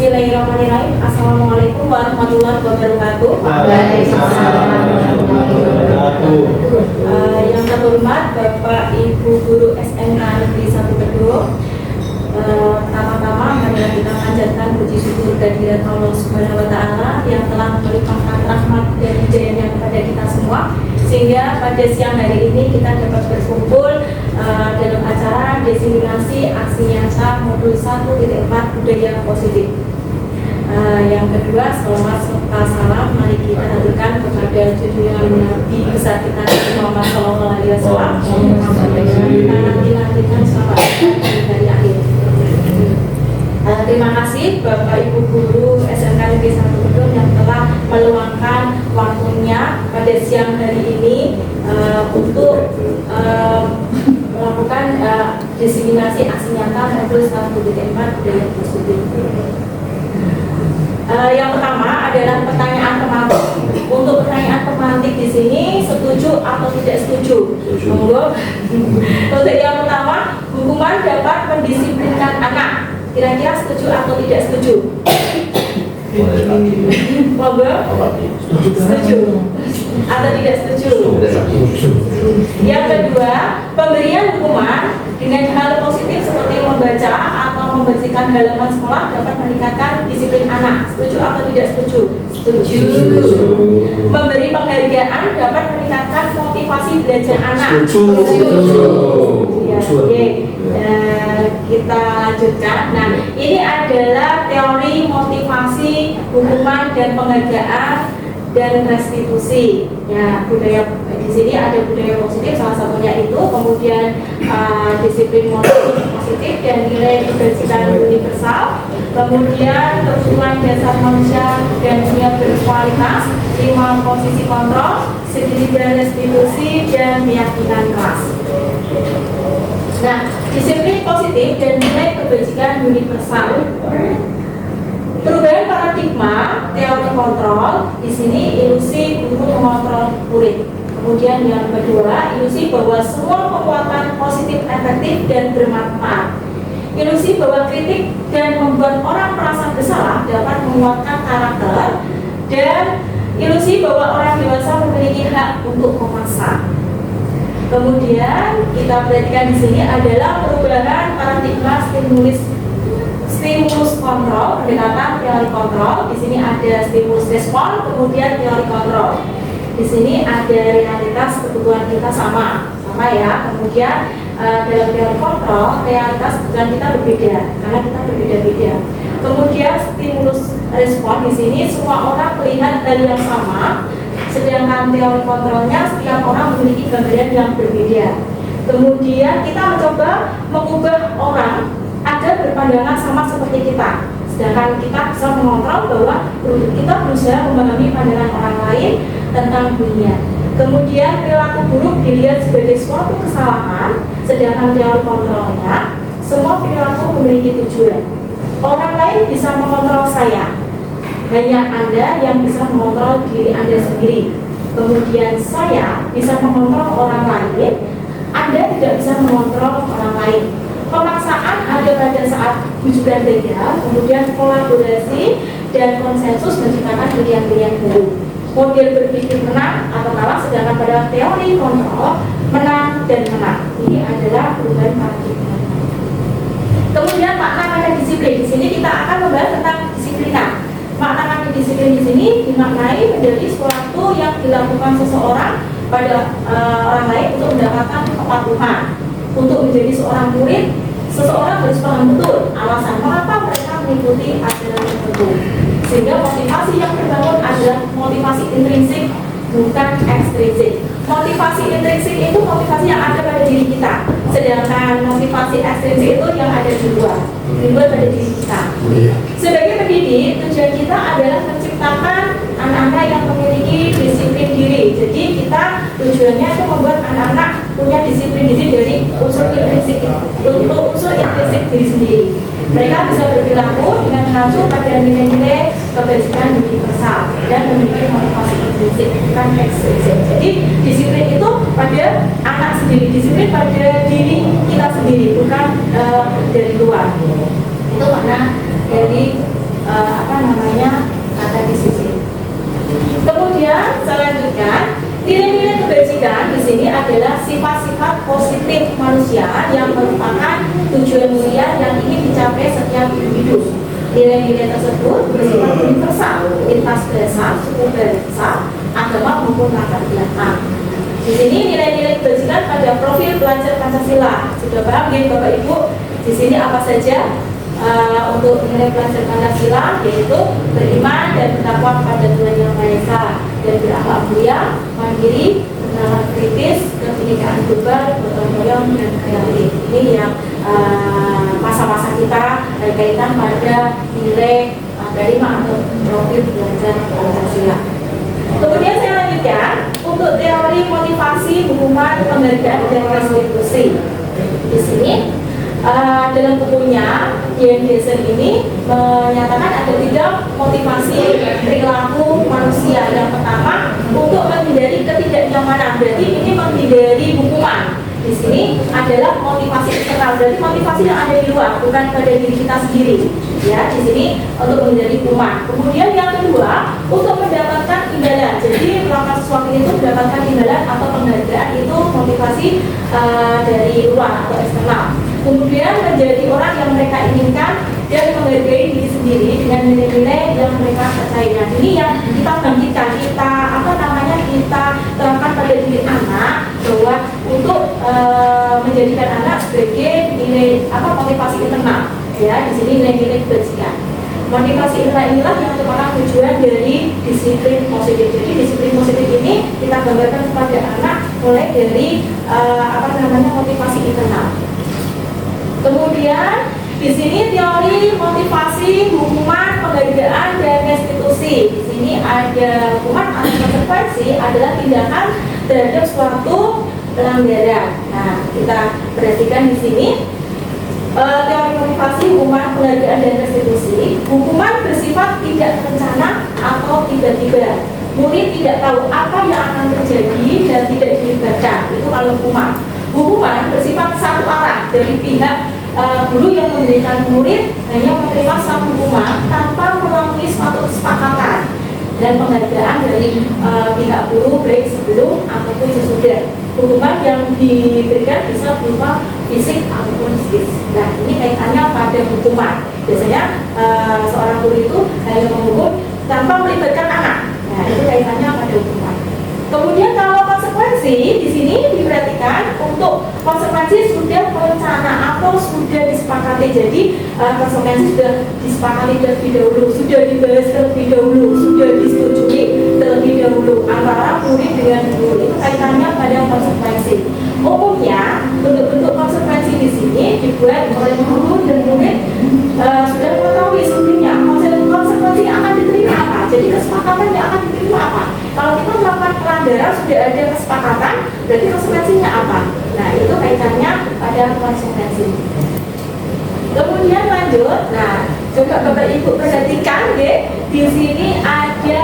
Bismillahirrahmanirrahim. Assalamualaikum warahmatullahi wabarakatuh. Waalaikumsalam warahmatullahi wabarakatuh. Yang terhormat Bapak Ibu Guru SMK Negeri 1 Kedua. Pertama-tama marilah kita panjatkan puji syukur kehadirat Allah Subhanahu wa taala yang telah melimpahkan rahmat dan hidayahnya kepada kita semua, sehingga pada siang hari ini kita dapat berkumpul dalam acara diseminasi aksi nyata modul 1.4 budaya positif. Yang kedua, selamat serta salam mari kita haturkan kepada junjungan Nabi besar kita Muhammad SAW sampai kita nanti-nantikan sampai hari akhir. Terima kasih Bapak Ibu Guru SMK Negeri 1 Kedung yang telah meluangkan waktunya pada siang hari ini untuk melakukan diseminasi aksi nyata modul 1.4 budaya positif. Yang pertama adalah pertanyaan pemantik. Untuk pertanyaan pemantik di sini setuju atau tidak setuju? Monggo. Untuk yang pertama, hukuman dapat mendisiplinkan anak. Kira-kira setuju atau tidak setuju? Monggo. Setuju atau tidak setuju? Yang kedua, pemberian hukuman dengan hal positif seperti membaca atau membersihkan halaman sekolah dapat meningkatkan disiplin anak. Setuju atau tidak setuju? Setuju. Memberi penghargaan dapat meningkatkan motivasi belajar anak. Setuju. Ya, oke. Kita lanjutkan. Nah, ini adalah teori motivasi, hukuman dan penghargaan dan restitusi. Ya, budaya di sini ada budaya positif, salah satunya itu, kemudian disiplin moral positif dan nilai kebajikan universal, kemudian kebutuhan dasar manusia dan niat berkualitas, 5 posisi kontrol, segitiga restitusi dan keyakinan keras. Nah, disiplin positif dan nilai kebajikan universal. Perubahan paradigma teori kontrol di sini ilusi guru mengontrol murid. Kemudian yang kedua, ilusi bahwa semua penguatan positif efektif dan bermanfaat. Ilusi bahwa kritik dan membuat orang merasa bersalah dapat menguatkan karakter, dan ilusi bahwa orang dewasa memiliki hak untuk memaksa. Kemudian kita perhatikan di sini adalah perubahan paradigma stimulus kontrol, pendekatan teori kontrol. Di sini ada stimulus respon, kemudian teori kontrol. Di sini ada realitas kebutuhan kita sama ya. Kemudian dalam teori kontrol realitas kebutuhan kita berbeda karena kita berbeda-beda. Kemudian stimulus respon di sini semua orang melihat hal yang sama, sedangkan teori kontrolnya setiap orang memiliki gambaran yang berbeda. Kemudian kita mencoba mengubah orang agar berpandangan sama seperti kita, sedangkan kita bisa mengontrol bahwa kita berusaha memahami pandangan orang lain tentang dunia. Kemudian perilaku buruk dilihat sebagai suatu kesalahan, sedangkan teori kontrolnya semua perilaku memiliki tujuan. Orang lain bisa mengontrol saya, hanya Anda yang bisa mengontrol diri Anda sendiri. Kemudian saya bisa mengontrol orang lain, Anda tidak bisa mengontrol orang lain. Pemaksaan ada pada saat bujukan beda, kemudian kolaborasi dan konsensus menciptakan pilihan-pilihan baru. Model berpikir menang atau kalah, sedangkan pada teori kontrol menang dan menang. Ini adalah perubahan paradigma. Kemudian makna disiplin. Di sini kita akan membahas tentang disiplinan. Makna disiplin di sini dimaknai menjadi sesuatu yang dilakukan seseorang pada orang lain untuk mendapatkan kepatuhan. Untuk menjadi seorang murid, seseorang harus paham betul alasan mengapa mereka mengikuti ajaran tertentu. Sehingga motivasi yang terbangun adalah motivasi intrinsik, bukan ekstrinsik. Motivasi intrinsik itu motivasi yang ada pada diri kita, sedangkan motivasi ekstrinsik itu yang ada di luar, pada diri kita. Sebagai pendidik, tujuan kita adalah menciptakan anak-anak yang memiliki disiplin diri. Jadi kita tujuannya itu membuat anak-anak punya disiplin diri dari unsur intrinsik untuk unsur intrinsik diri sendiri. Mereka bisa berperilaku dengan mengacu pada nilai-nilai kebajikan universal dan memiliki motivasi intrinsik, bukan ekstrinsik. Jadi disiplin itu pada anak sendiri, disiplin pada diri kita sendiri, bukan dari luar. Itu makna dari ada di sini. Kemudian selanjutnya nilai-nilai kebajikan di sini adalah sifat-sifat positif manusia yang merupakan tujuan mulia yang ingin dicapai setiap individu. Nilai-nilai tersebut bersifat universal, lintas bahasa, suku bangsa, agama maupun latar belakang. Di sini nilai-nilai kebajikan pada profil pelajar Pancasila. Sudah paham ya Bapak Ibu? Di sini apa saja untuk nilai pelajar Pancasila, yaitu beriman dan bertakwa kepada Tuhan Yang Maha Esa dan berakhlak mulia, mandiri, bernalar kritis, kebinekaan global, gotong royong dan kreatif. Ini yang masa-masa kita berkaitan pada nilai prima atau profil pelajar Pancasila. Kemudian saya lanjutkan untuk teori motivasi, hukuman, penghargaan dan restitusi. Di sini dalam bukunya Jensen ini menyatakan ada 3 motivasi perilaku manusia. Yang pertama untuk menghindari ketidaknyamanan, berarti ini menghindari hukuman. Di sini adalah motivasi eksternal, berarti motivasi yang ada di luar, bukan pada diri kita sendiri. Ya, di sini untuk menghindari hukuman. Kemudian yang kedua untuk mendapatkan imbalan. Jadi melakukan sesuatu itu mendapatkan imbalan atau penghargaan, itu motivasi dari luar atau eksternal. Kemudian menjadi orang yang mereka inginkan dan menghargai diri sendiri dengan nilai-nilai yang mereka percaya. Nah, ini yang kita bangkitkan, kita kita terapkan pada diri anak, bahwa untuk menjadikan anak sebagai nilai motivasi internal. Ya, di sini nilai-nilai kebajikan. Motivasi internal inilah yang merupakan tujuan dari disiplin positif. Jadi disiplin positif ini kita gambarkan kepada anak mulai dari motivasi internal. Kemudian di sini teori motivasi, hukuman, penghargaan dan restitusi. Di sini ada hukuman atau konsekuensi adalah tindakan terhadap suatu pelanggaran. Nah, kita perhatikan di sini teori motivasi, hukuman, penghargaan dan restitusi. Hukuman bersifat tidak terencana atau tiba-tiba. Murid tidak tahu apa yang akan terjadi dan tidak dilibatkan. Itu kalau hukuman. Hukuman bersifat satu arah dari pihak guru yang memberikan murid hanya menerima satu hukuman tanpa melalui suatu kesepakatan, dan penghargaan dari pihak guru baik sebelum ataupun sesudah. Hukuman yang diberikan bisa berupa fisik ataupun psikis. Nah, ini kaitannya pada hukuman. Biasanya seorang guru itu hanya menghukum tanpa melibatkan anak. Nah, itu kaitannya pada hukuman. Kemudian kalau konsekuensi di sini diperhatikan untuk konsekuensi sudah terencana atau sudah disepakati. Jadi konsekuensi sudah disepakati terlebih dahulu, sudah dibahas terlebih dahulu, sudah disetujui terlebih dahulu antara murid dengan guru. Itu kaitannya pada konsekuensi. Umumnya bentuk-bentuk konsekuensi di sini dibuat oleh guru dan murid sudah mengetahui sebelumnya konsekuensi yang akan diterima apa. Jadi kesepakatan yang akan diterima apa. Kalau kita melakukan pelanggaran sudah ada kesepakatan, berarti konsekuensinya apa? Nah, itu kaitannya pada konsekuensi. Kemudian lanjut, nah coba Bapak Ibu perhatikan ya, di sini ada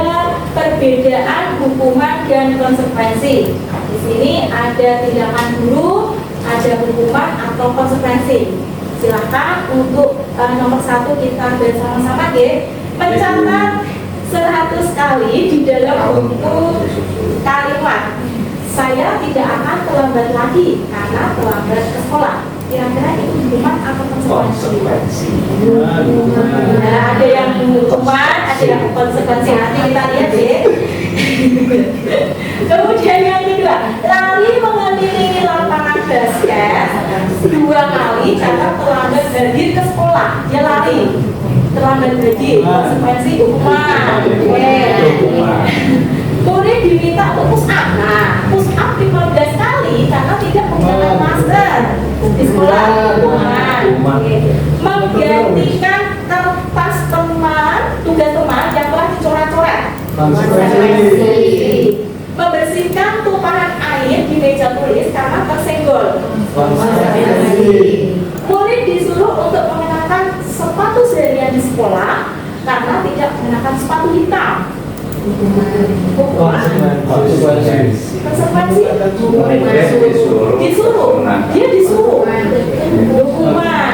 perbedaan hukuman dan konsekuensi. Di sini ada tindakan guru, ada hukuman atau konsekuensi. Silahkan untuk nomor 1 kita bersama-sama ya, mencatat 100 kali di dalam buku kalimat saya tidak akan terlambat lagi karena terlambat ke sekolah. Kira-kira itu hukuman atau konsekuensi? Nah, ada yang hukuman, ada yang konsekuensi. Nanti kita lihat ya. Kemudian yang kedua, lari mengelilingi lapangan basket 2 kali karena terlambat hadir ke sekolah. Dia lari terlambat hadir, konsekuensi hukuman. Murid diminta untuk push up. Nah, push up 15 kali karena tidak menggunakan masker di sekolah, hukuman. Menggantikan kertas teman, tugas teman yang telah dicoret-coret, konsekuensi. Membersihkan tumpahan air di meja tulis karena tersenggol, konsekuensi. Murid disuruh untuk mengenakan sepatu seharian di sekolah karena tidak mengenakan sepatu hitam. Konsekuensi dia disuruh hukuman.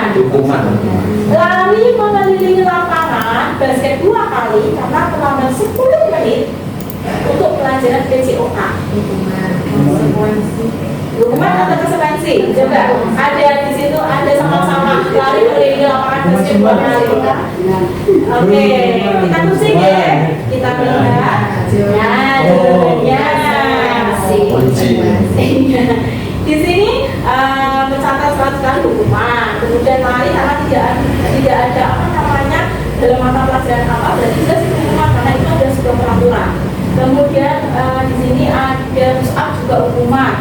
Lari mengelilingi lapangan lapangan basket 2 kali karena terlambat 10 menit untuk pelajaran PCOK. Hukuman atau konsekuensi? Coba ada di situ, ada sama-sama lari keliling lapangan basket 2 kali. Oke, kita pusing ya, kita lihat. Nah, jawabannya di sini mencatat 100 kali hukuman, kemudian lari karena tidak ada apa namanya dalam mata pelajaran apa, berarti jelas itu hukuman karena itu ada sebuah peraturan. Kemudian di sini ada push up juga hukuman,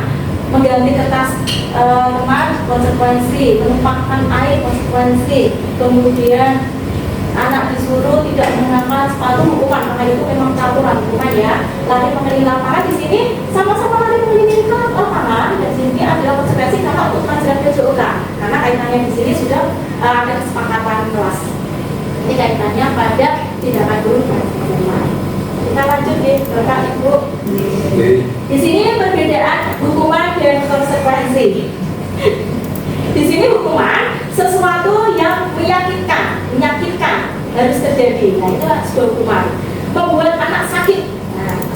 mengganti kertas teman konsekuensi, menumpahkan air konsekuensi, kemudian anak disuruh tidak mengenakan sepatu hukuman karena itu memang peraturan hukuman ya. Lari mengelilingi lapangan di sini sama-sama lari mengelilingi lapangan, dan di sini adalah konsekuensi karena untuk pelajaran PJOK karena kaitannya di sini sudah ada kesepakatan kelas. Ini kaitannya pada tindakan guru dan hukuman. Kita lanjut ya, Bapak Ibu. Di sini perbedaan hukuman dan konsekuensi. Di sini hukuman sesuatu yang menyakitkan harus terjadi. Nah, itulah sebuah hukuman. Membuat anak sakit,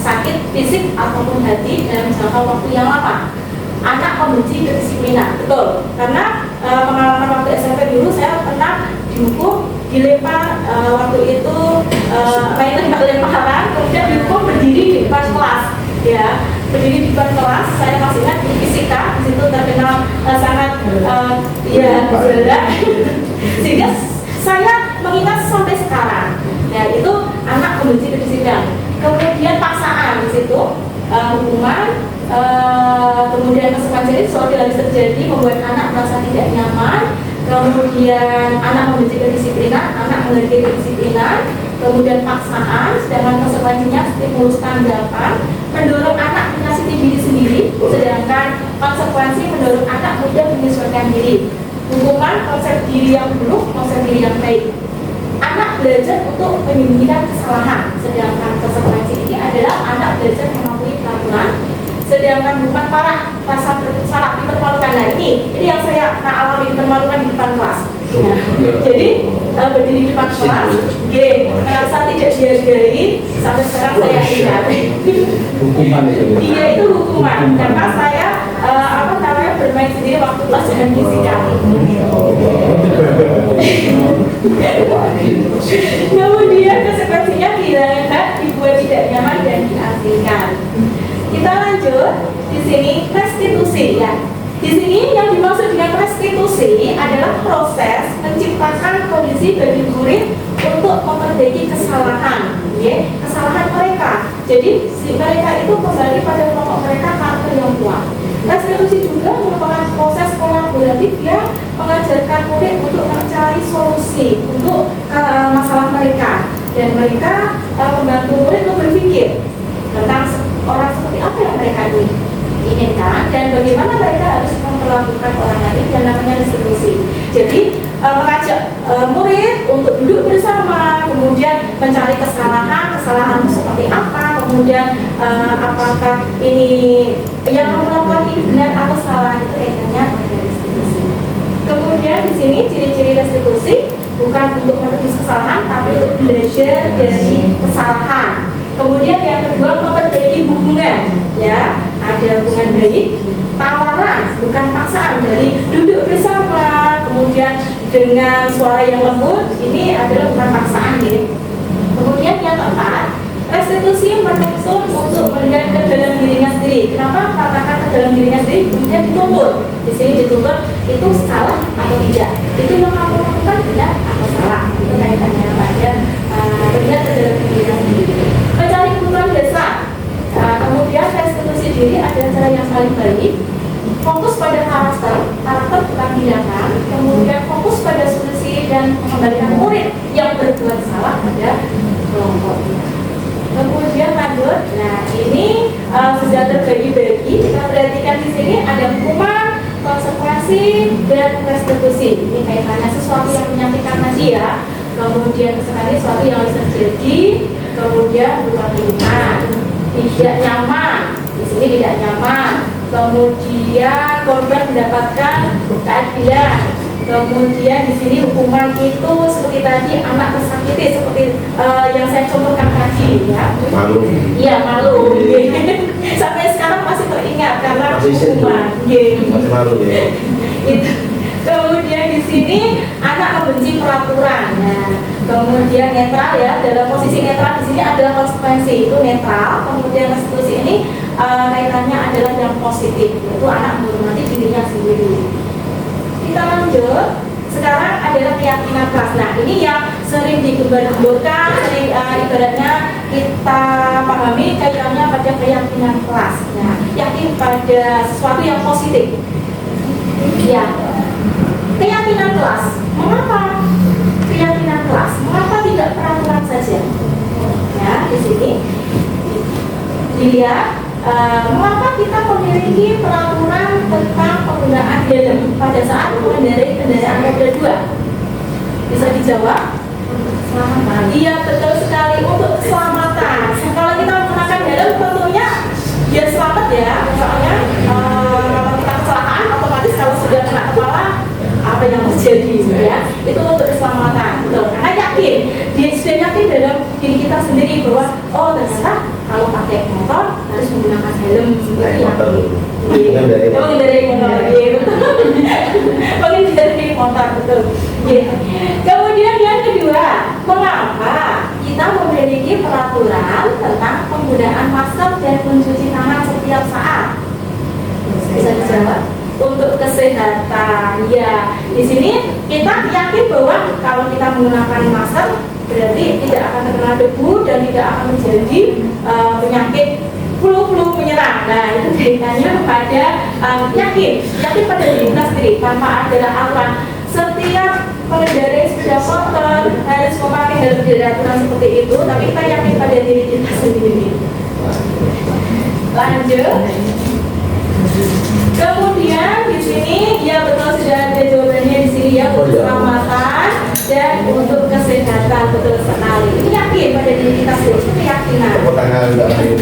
sakit fisik ataupun hati dalam jangka waktu yang lama. Anak membenci kedisiplinan, betul. Karena pengalaman waktu SMP dulu saya pernah dihukum, dilempar waktu itu main lempar-lemparan, kemudian dihukum berdiri di depan kelas, ya. Berdiri di depan kelas, saya masih ingat di fisika, di situ terkenal sangat ya berat, sehingga saya mengingat sampai sekarang. Ya itu anak membenci kedisiplinan. Kemudian paksaan di situ hukuman, kemudian konsekuensi sesuatu yang harus terjadi membuat anak merasa tidak nyaman. Kemudian anak membenci kedisiplinan, anak mengerti kedisiplinan. Kemudian paksaan, sedangkan konsekuensinya stimulus tanggapan, mendorong anak menyakiti diri sendiri, sedangkan konsekuensi mendorong anak mudah menyesuaikan diri. Hukuman konsep diri yang buruk, konsep diri yang baik. Anak belajar untuk menyembunyikan kesalahan, sedangkan konsekuensi ini adalah anak belajar mematuhi peraturan. Sedangkan hukuman parah, rasa bersalah, dipermalukan. Nah ini yang saya alami, dipermalukan di depan kelas. Nah, jadi berdiri di depan kelas, merasa tidak dihargai, sampai sekarang saya ingat. Hukuman itu. Iya itu hukuman, karena saya bermain sendiri waktu pelajaran fisika. Kemudian konsekuensinya kehilangan hak, dibuat tidak nyaman dan diasingkan. Kita lanjut di sini restitusi ya. Di sini yang dimaksud dengan restitusi adalah proses menciptakan kondisi bagi murid untuk memperbaiki kesalahan, ya, kesalahan mereka. Jadi mereka itu kembali pada kelompok mereka karakter yang kuat. Restitusi juga merupakan proses kolaboratif yang mengajarkan murid untuk mencari solusi untuk masalah mereka, dan mereka membantu murid untuk berpikir tentang orang seperti apa yang mereka inginkan dan bagaimana mereka harus memperlakukan orang lain, yang namanya restitusi. Jadi mengajak murid untuk duduk bersama, kemudian mencari kesalahan seperti apa, kemudian apakah ini yang melakukan ini benar atau salah, itu kaitannya dengan restitusi. Kemudian di sini ciri-ciri restitusi bukan untuk menebus kesalahan, tapi untuk belajar dari kesalahan. Kemudian yang kedua, memperbaiki hubungan, ya, ada hubungan baik, tawaran bukan paksaan, dari duduk bersama, kemudian dengan suara yang lembut, ini adalah bukan paksaan, ya. Kemudian yang keempat, restitusi menuntut untuk melihat ke dalam dirinya sendiri. Kenapa katakan ke dalam dirinya sendiri? Kemudian dituntut. Di sini dituntut itu salah atau tidak. Itu yang kamu lakukan benar atau salah. Itu kaitannya pada melihat ke dalam dirinya sendiri. Mencari kebutuhan dasar. Kemudian restitusi diri adalah cara yang paling baik. Fokus pada karakter bukan tindakan. Kemudian fokus pada solusi dan mengembalikan murid yang berbuat salah pada kelompoknya. Kemudian lanjut, nah ini sudah terbagi-bagi. Kita perhatikan di sini ada hukuman, konsekuensi, dan restitusi. Ini kaitannya sesuatu yang menyakitkan tadi ya. Kemudian sekali sesuatu yang harus terjadi. Kemudian luka lingkungan, tidak nyaman. Di sini tidak nyaman. Kemudian korban mendapatkan keadilan. Kemudian di sini hukuman itu seperti tadi anak tersakiti seperti yang saya contohkan tadi ya. Malu. Iya malu. Sampai sekarang masih teringat karena hukuman. Masih malu ya. Itu. Kemudian di sini anak membenci peraturan. Nah, kemudian netral ya, dalam posisi netral di sini adalah konsekuensi itu netral. Kemudian restitusi ini kaitannya adalah yang positif, yaitu anak menghormati dirinya sendiri. Kita lanjut. Sekarang adalah keyakinan kelas. Nah, ini yang sering digembar-gemborkan, sering ibaratnya kita pahami kaitannya pada keyakinan kelas. Nah, yakin pada sesuatu yang positif. Ya. Keyakinan kelas, mengapa keyakinan kelas? Mengapa tidak peraturan saja? Ya, di sini dilihat mengapa kita memiliki peraturan tentang penggunaan helm pada saat mengendarai kendaraan roda 2? Bisa dijawab? Keselamatan. Iya, betul sekali, untuk keselamatan. Kalau kita menggunakan helm tentunya biar selamat ya. Soalnya kalau kita kecelakaan otomatis kalau sudah kena kepala apa yang terjadi ya, itu untuk keselamatan. Betul. Karena yakin, dia sudah yakin dalam diri kita sendiri bahwa oh ternyata kalau pakai motor harus menggunakan helm. Mengendarai motor, betul. Kemudian yang kedua, mengapa kita memiliki peraturan tentang penggunaan masker dan mencuci tangan setiap saat? Bisa dijawab? Untuk kesehatan ya, di sini kita yakin bahwa kalau kita menggunakan masker berarti tidak akan terkena debu dan tidak akan menjadi penyakit flu menyerang. Nah, itu kaitannya pada yakin pada diri kita sendiri tanpa ada aturan. Setiap pengendara sepeda motor harus memakai helm, aturan seperti itu, tapi kita yakin pada diri kita sendiri. Lanjut. Kemudian di sini ya betul sudah ada jawabannya di sini ya, untuk keselamatan dan untuk kesehatan, betul sekali. Ini yakin pada diri kita sendiri, itu keyakinan. Tepuk tangan enggak lain.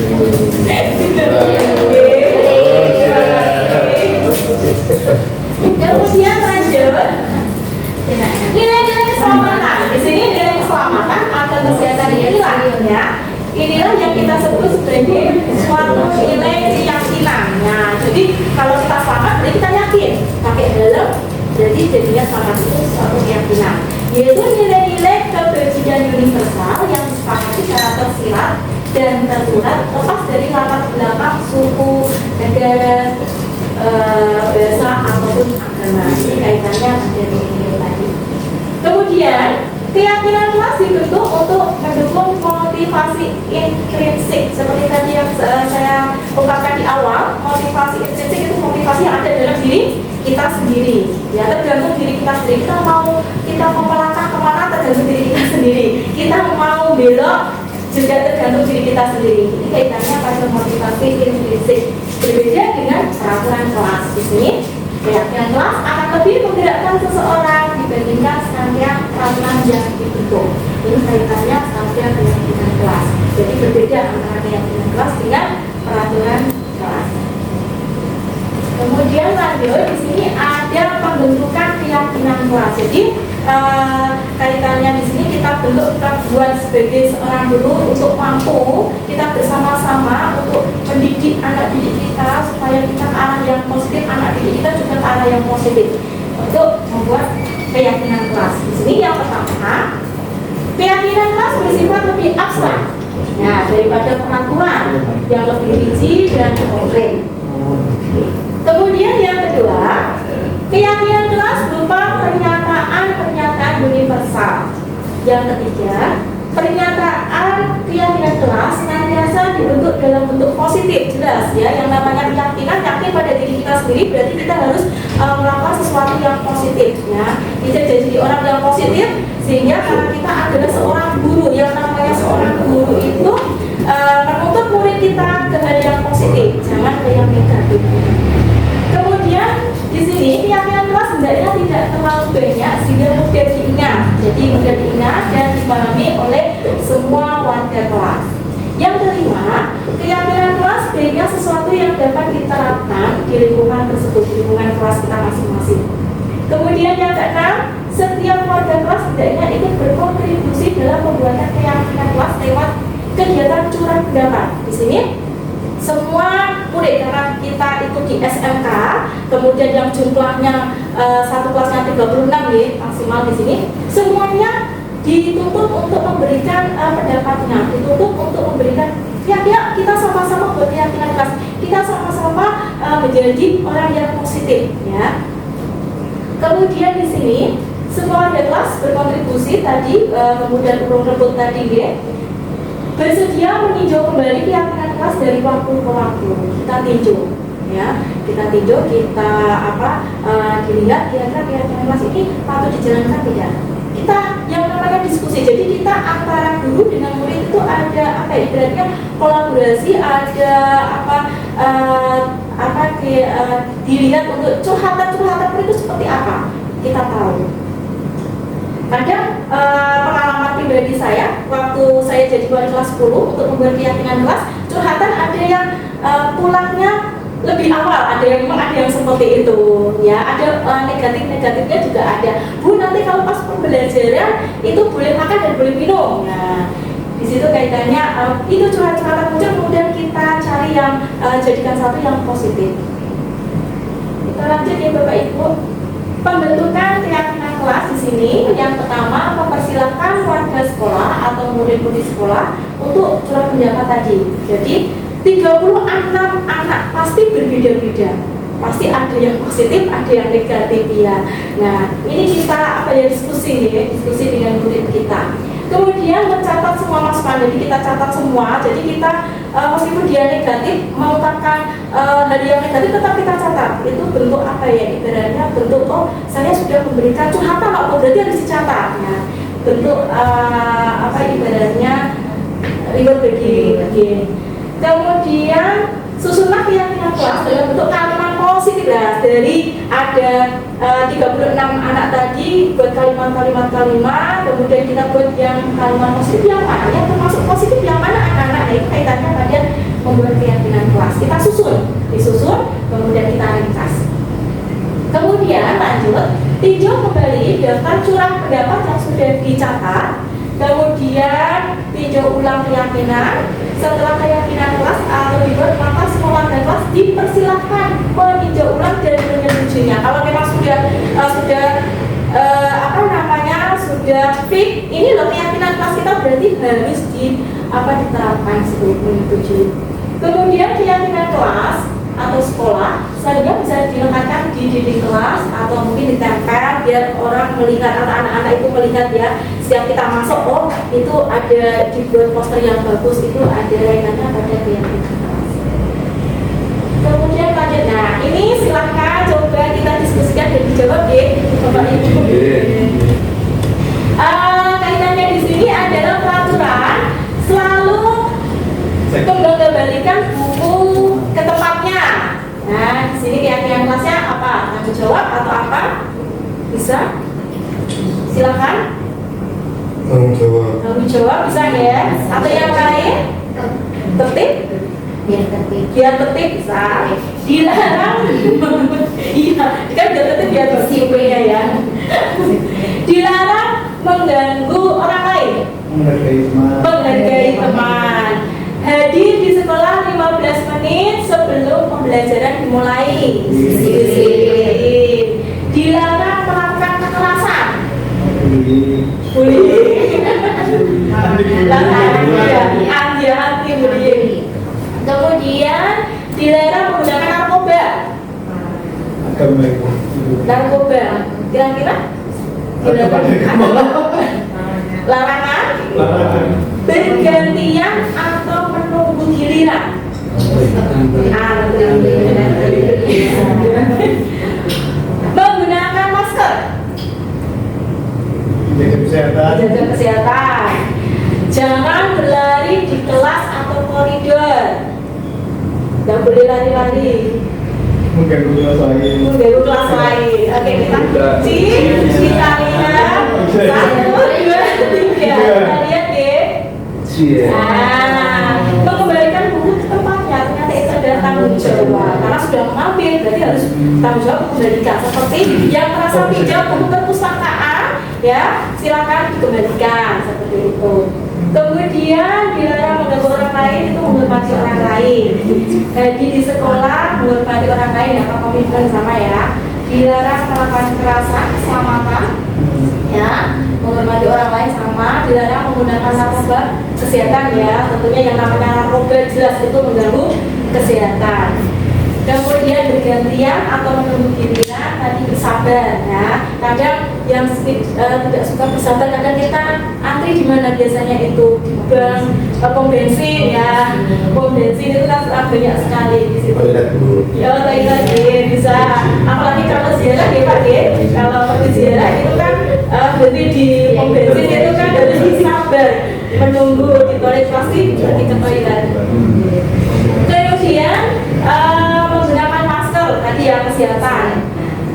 Kemudian lanjut. Nilai-nilai keselamatan. Di sini nilai keselamatan atau kesehatan inilah ya. Inilah yang kita sebut sebagai suatu nilai keyakinan. Nah, jadi kalau kita selamat, berarti kita yakin pakai helm, jadi jadinya selamat itu suatu keyakinan. Yaitu nilai-nilai kebajikan universal yang disepakati secara tersirat dan tersurat lepas dari latar belakang suku, negara, bahasa ataupun agama. Ini kaitannya dengan nilai tadi. Kemudian keyakinan kelas dibentuk untuk mendukung motivasi intrinsik seperti tadi yang saya ungkapkan di awal. Motivasi intrinsik itu motivasi yang ada dalam diri kita sendiri ya, tergantung diri kita sendiri. Kita mau melangkah kemana tergantung diri kita sendiri, kita mau belok juga tergantung diri kita sendiri. Ini kaitannya pada motivasi intrinsik, berbeda dengan peraturan kelas. Di sini keyakinan kelas akan lebih menggerakkan seseorang dibandingkan serangkaian peraturan yang dibentuk. Ini kaitannya serangkaian keyakinan kelas. Jadi berbeda antara keyakinan kelas dengan peraturan kelas. Kemudian lanjut, di sini ada pembentukan keyakinan kelas. Jadi kaitannya di sini kita bentuk, kita buat sebagai seorang guru untuk mampu kita bersama-sama untuk mendidik anak didik kita supaya kita ke arah yang positif, anak didik kita juga ke arah yang positif untuk membuat keyakinan kelas. Di sini yang pertama, keyakinan kelas bersifat lebih abstrak nah daripada peraturan yang lebih rinci dan konkret. Kemudian yang kedua, keyakinan kelas berupa pernyataan universal. Yang ketiga, pernyataan keyakinan kelas senantiasa dibentuk dalam bentuk positif, jelas ya. Yang namanya keyakinan, yakin pada diri kita sendiri, berarti kita harus melakukan sesuatu yang positif ya. Kita jadi orang yang positif, sehingga karena kita adalah seorang guru, yang namanya seorang guru itu menuntut murid kita ke hal yang positif, jangan ke yang negatif. Kemudian di sini keyakinan kelas hendaknya tidak terlalu banyak sehingga mudah diingat. Jadi mudah diingat dan dipahami oleh semua warga kelas. Yang kelima, keyakinan kelas sebaiknya sesuatu yang dapat diterapkan di lingkungan tersebut, di lingkungan kelas kita masing-masing. Kemudian yang keenam, setiap warga kelas hendaknya ikut berkontribusi dalam pembuatan keyakinan kelas lewat kegiatan curah pendapat. Di sini semua murid, karena kita itu di SMK, kemudian yang jumlahnya satu kelasnya 36 ya, maksimal di sini, semuanya dituntut untuk memberikan pendapatnya, dituntut untuk memberikan ya kita sama-sama buat keyakinan kelas, kita sama-sama menjadi orang yang positif ya. Kemudian di sini semua warga kelas berkontribusi tadi, kemudian urung rebut tadi ya, bersedia meninjau kembali keyakinan kelas dari waktu ke waktu. Kita tinjau ya, kita tinjau, kita dilihat kira-kira keyakinan kelas ini patut dijalankan tidak. Kita yang namanya diskusi, jadi kita antara guru dengan murid itu ada ibaratnya kolaborasi, ada dilihat untuk curhatan murid itu seperti apa, kita tahu. Kadang pengalaman pribadi saya waktu saya jadi wali kelas 10 untuk membuat keyakinan kelas, curhatan ada yang pulangnya lebih awal, ada yang seperti itu ya, ada negatifnya juga ada. Bu, nanti kalau pas pembelajaran itu boleh makan dan boleh minum. Nah, di situ kaitannya itu curhatan muncul, kemudian kita cari yang jadikan satu yang positif. Kita lanjut ya Bapak Ibu. Pembentukan keyakinan kelas di sini yang pertama, mempersilahkan warga sekolah atau murid-murid sekolah untuk curah pendapat tadi. Jadi 36 anak pasti berbeda-beda, pasti ada yang positif, ada yang negatif ya. Nah, ini kita diskusi dengan murid kita. Kemudian mencatat semua masukan, jadi kita catat semua. Jadi kita meskipun dia negatif, mengungkapkan hal yang negatif, tetap kita catat. Itu bentuk ibaratnya bentuk saya sudah memberikan curhatan, berarti harus dicatat. Nah, bentuk ibaratnya reward bagi. Kemudian susunlah keyakinan kelas dalam bentuk kalimat positif lah. Dari ada 36 anak tadi buat kalimat, kemudian kita buat yang kalimat positif yang mana, yang termasuk positif yang mana anak-anak. Itu kaitannya pada membuat keyakinan kelas. Kita disusun, kemudian kita ringkas. Kemudian lanjut, tinjau kembali daftar curah pendapat yang sudah dicatat. Kemudian tinjau ulang keyakinan. Setelah keyakinan kelas dibuat, maka semua warga kelas dipersilahkan meninjau ulang dan menyetujuinya. Kalau memang sudah fix, ini loh keyakinan kelas kita, berarti harus diterapkan sebelum menyetujui. Kemudian keyakinan kelas atau sekolah seharusnya bisa dilekatkan di dinding kelas atau mungkin ditempel biar orang melihat, atau anak-anak itu melihat ya, setiap kita masuk itu ada dibuat poster yang bagus, itu ada kaitannya pada keyakinan kelas. Kemudian lanjut, nah ini silahkan coba kita diskusikan dan dijawab ya Bapak Ibu. Kaitannya di sini adalah peraturan selalu kembalikan buku ke tempatnya. Nah, di sini keyakinan kelasnya apa? Tanggung jawab atau apa? Bisa? Silakan. Tanggung jawab bisa ya? Atau yang lain? Tertib? Biar tertib bisa. Dilarang. Iya, kan biar tertib biar bersih-bersihnya ya. Dilarang mengganggu orang lain. Menghargai teman. Hadir di sekolah 15 menit sebelum pembelajaran dimulai. Dilarang melakukan kekerasan. Bullying. Hati-hati bullying. Kemudian dilarang menggunakan narkoba. Kira-kira? Larangan bergantian atau menunggu giliran. Menggunakan masker. Jaga kesehatan. Jangan berlari di kelas atau koridor. Tidak boleh lari-lari. Mengganggu kelas lain. Oke, kita kunci, kita lihat 1, 2, 3. Kita lihat deh. Mengembalikan buku ke tempatnya, ternyata itu adalah bertanggung jawab. Karena sudah mengambil, berarti harus bertanggung jawab mengembalikan. Seperti yang merasa pinjam buku perpustakaan, ya silakan dikembalikan seperti itu. Kemudian dilarang mengganggu orang lain itu menghormati orang lain. Jadi di sekolah menghormati orang lain, apa komitmen sama ya. Dilarang melakukan kekerasan, keselamatan, ya menghormati orang lain sama. Dilarang menggunakan narkoba kesehatan ya, tentunya yang namanya narkoba jelas itu mengganggu kesehatan. Kemudian bergantian atau menunggu giliran, tadi bersabar ya. Kadang yang tidak suka bersabar, kadang kita antri di mana biasanya itu di bank, pom bensin ya. Pom bensin itu kan banyak sekali di situ. Ya, toilet bisa. Apalagi kalau ziarah ya Pak ya. Kalau pergi ziarah itu kan berarti di pom bensin itu kan harus bersabar menunggu di toilet, pasti pergi ke toilet. Kemudian menggunakan masker tadi ya, kesehatan.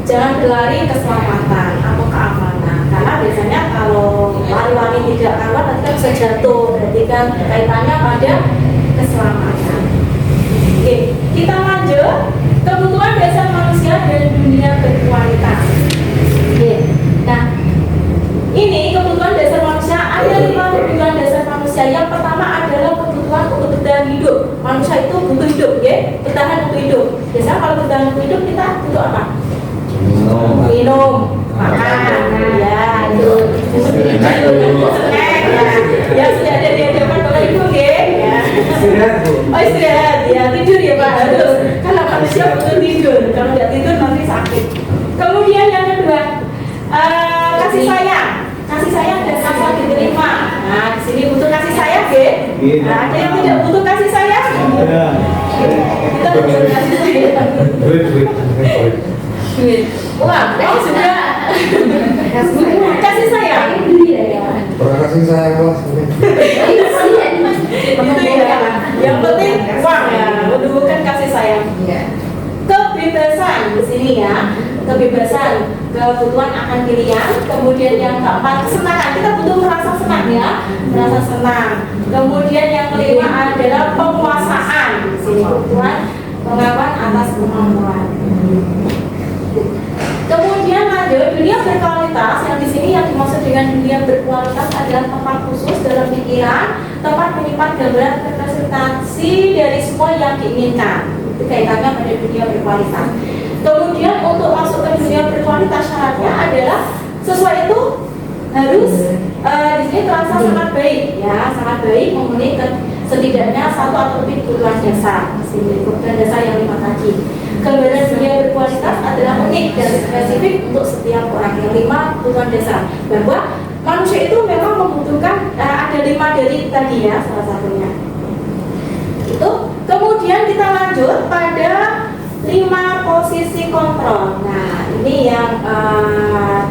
Jangan berlari keselamatan atau keamanan, karena biasanya kalau lari-lari tidak kawan nanti kan bisa jatuh, berarti kan kaitannya pada keselamatan. Oke, kita lanjut. Kebutuhan dasar manusia dan dunia berkualitas. Oke, nah ini kebutuhan dasar manusia, ada 5 kebutuhan dasar manusia. Yang pertama adalah kebutuhan untuk bertahan hidup. Manusia itu butuh hidup, ya, bertahan untuk hidup. Biasanya kalau bertahan untuk hidup kita butuh apa? Minum, makan, ya itu. Snack, ya sudah ada di hadapan Bapak Ibu, ya. Oh istirahat, ya tidur ya Pak, harus. Karena manusia butuh tidur. Kalau nggak tidur nanti sakit. Kemudian yang kedua, kasih sayang. Kasih sayang dan asal diterima. Nah, di sini butuh kasih sayang, ya. Nah, ada yang tidak butuh kasih sayang? Kita butuh kasih sayang. Wah, oh sudah kasih sayang. Pernah kasih sayang kelas Itu ya. Yang penting uang ya, bukan kasih sayang. Kebebasan di sini ya, kebebasan, kebutuhan akan pilihan. Kemudian yang keempat, kesenangan. Kita butuh merasa senang ya, merasa senang. Kemudian yang kelima adalah penguasaan. Di sini kebutuhan pengakuan atas kemampuan. Kemudian lanjut, dunia berkualitas. Yang di sini yang dimaksud dengan dunia berkualitas adalah tempat khusus dalam pikiran, tempat menyimpan gambaran representasi dari semua yang diinginkan. Itu kaitannya pada dunia berkualitas. Kemudian untuk masuk ke dunia berkualitas syaratnya adalah sesuai itu harus di sini terasa sangat baik ya, sangat baik, memenuhi setidaknya 1 atau lebih kebutuhan dasar. Di sini kebutuhan dasar yang 5 tadi. Gambaran dunia berkualitas adalah unik dan spesifik untuk setiap orang. Yang 5 kebutuhan dasar, bahwa manusia itu memang membutuhkan ada 5 dari tadi ya, salah satunya. Itu. Kemudian kita lanjut pada 5 posisi kontrol. Nah, ini yang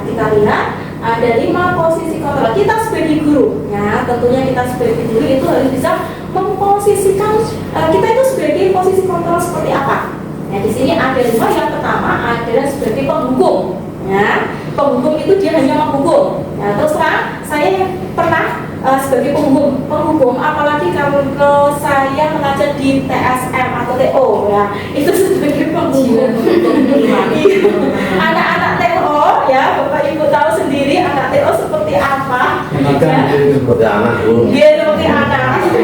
kita lihat ada 5 posisi kontrol. Kita sebagai guru, ya tentunya kita sebagai guru itu harus bisa memposisikan kita itu sebagai posisi kontrol seperti apa. Nah, di sini ada 5. Yang pertama adalah sebagai penghukum. Ya, penghukum itu dia hanya menghukum. Ya, terus terang saya pernah sebagai penghukum, apalagi kalau saya mengajar di TSM atau TO, ya itu sebagai penghukum. Anak-anak TO, ya Bapak Ibu tahu sendiri anak TO seperti apa. seperti anak Bu. Iya, seperti anak.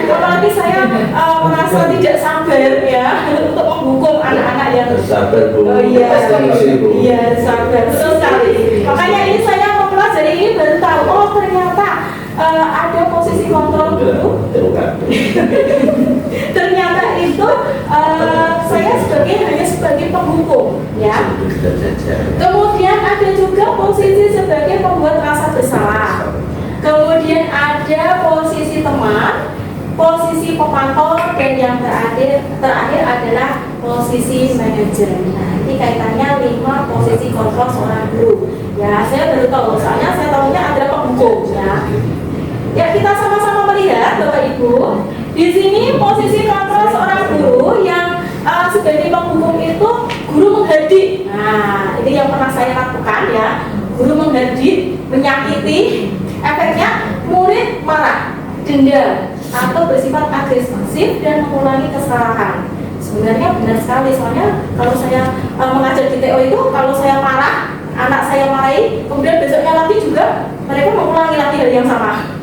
Apalagi saya merasa tidak sabar ya untuk menghukum anak-anak yang Sabar Bu. Oh iya, Bu. iya sabar, betul sekali. Makanya ini saya mempelajari ini baru tahu, oh ternyata ada posisi kontrol guru. Ternyata itu saya hanya sebagai penghukum, ya. Kemudian ada juga posisi sebagai pembuat rasa bersalah. Kemudian ada posisi teman, posisi pemantau, dan yang terakhir adalah posisi manajer. Nah, ini kaitannya 5 posisi kontrol seorang guru. Ya, saya baru tahu, soalnya saya tahunya ada penghukum, ya. Ya, kita sama-sama melihat Bapak Ibu. Di sini posisi kontrol seorang guru yang sebagai penghukum itu guru menghardik. Nah, ini yang pernah saya lakukan ya. Guru menghardik, menyakiti, efeknya murid marah, dendam, atau bersifat agresif dan mengulangi kesalahan. Sebenarnya benar sekali, soalnya kalau saya mengajar di TO itu, kalau saya marah, anak saya marahi, kemudian besoknya lagi juga mereka mengulangi lagi hal yang sama.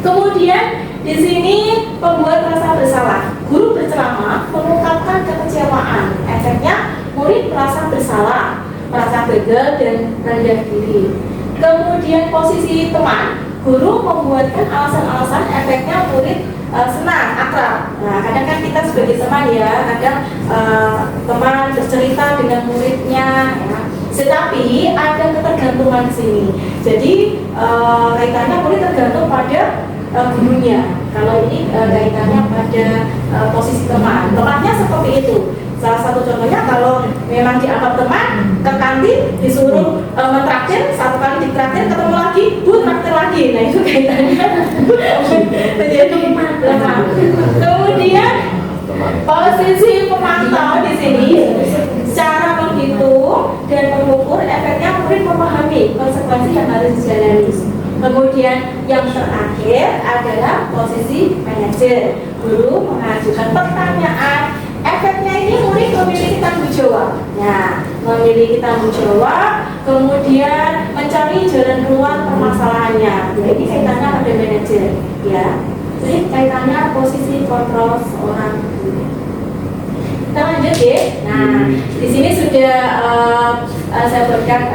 Kemudian di sini pembuat rasa bersalah. Guru berceramah mengungkapkan kekecewaan. Efeknya murid merasa bersalah, merasa gagal dan rendah diri. Kemudian posisi teman. Guru membuatkan alasan-alasan, efeknya murid senang, akrab. Nah, kadang kan kita sebagai teman ya, kadang teman bercerita dengan muridnya ya. Tetapi ada ketergantungan di sini. Jadi kaitannya murid tergantung pada gurunya. Kalau ini kaitannya pada posisi teman. Temannya seperti itu. Salah satu contohnya kalau memang dianggap teman, ke kantin disuruh mentraktir, satu kali ditraktir ketemu lagi, bu traktir lagi. Nah itu kaitannya menjadi teman. Kemudian posisi pemantau di sini secara menghitung dan mengukur efeknya murid memahami konsekuensi yang harus dijalani. Kemudian yang terakhir adalah posisi manajer. Guru mengajukan pertanyaan, efeknya ini murid memiliki tanggung jawab. Nah, memiliki tanggung jawab, kemudian mencari jalan keluar permasalahannya. Jadi kaitannya pada manajer, ya. Jadi kaitannya posisi kontrol seorang guru. Kita lanjut ya. Nah, di sini sudah saya berikan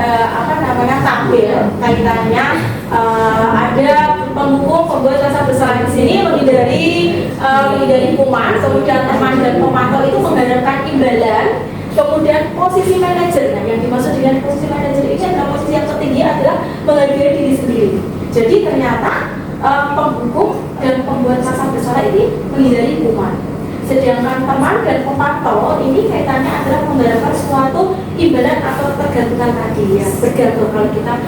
tampil kaitannya ada penghukum, pembuat rasa bersalah di sini menghindari kuman, kemudian teman dan pemantau itu mengharapkan imbalan, kemudian posisi manajer. Nah, yang dimaksud dengan posisi manajer ini adalah posisi yang tertinggi adalah menghargai diri sendiri. Jadi ternyata penghukum dan pembuat rasa bersalah ini menghindari kuman. Sedangkan teman dan pemantau ini kaitannya adalah mengharapkan suatu imbalan atau tergantungan tadi ya, bergantung kalau kita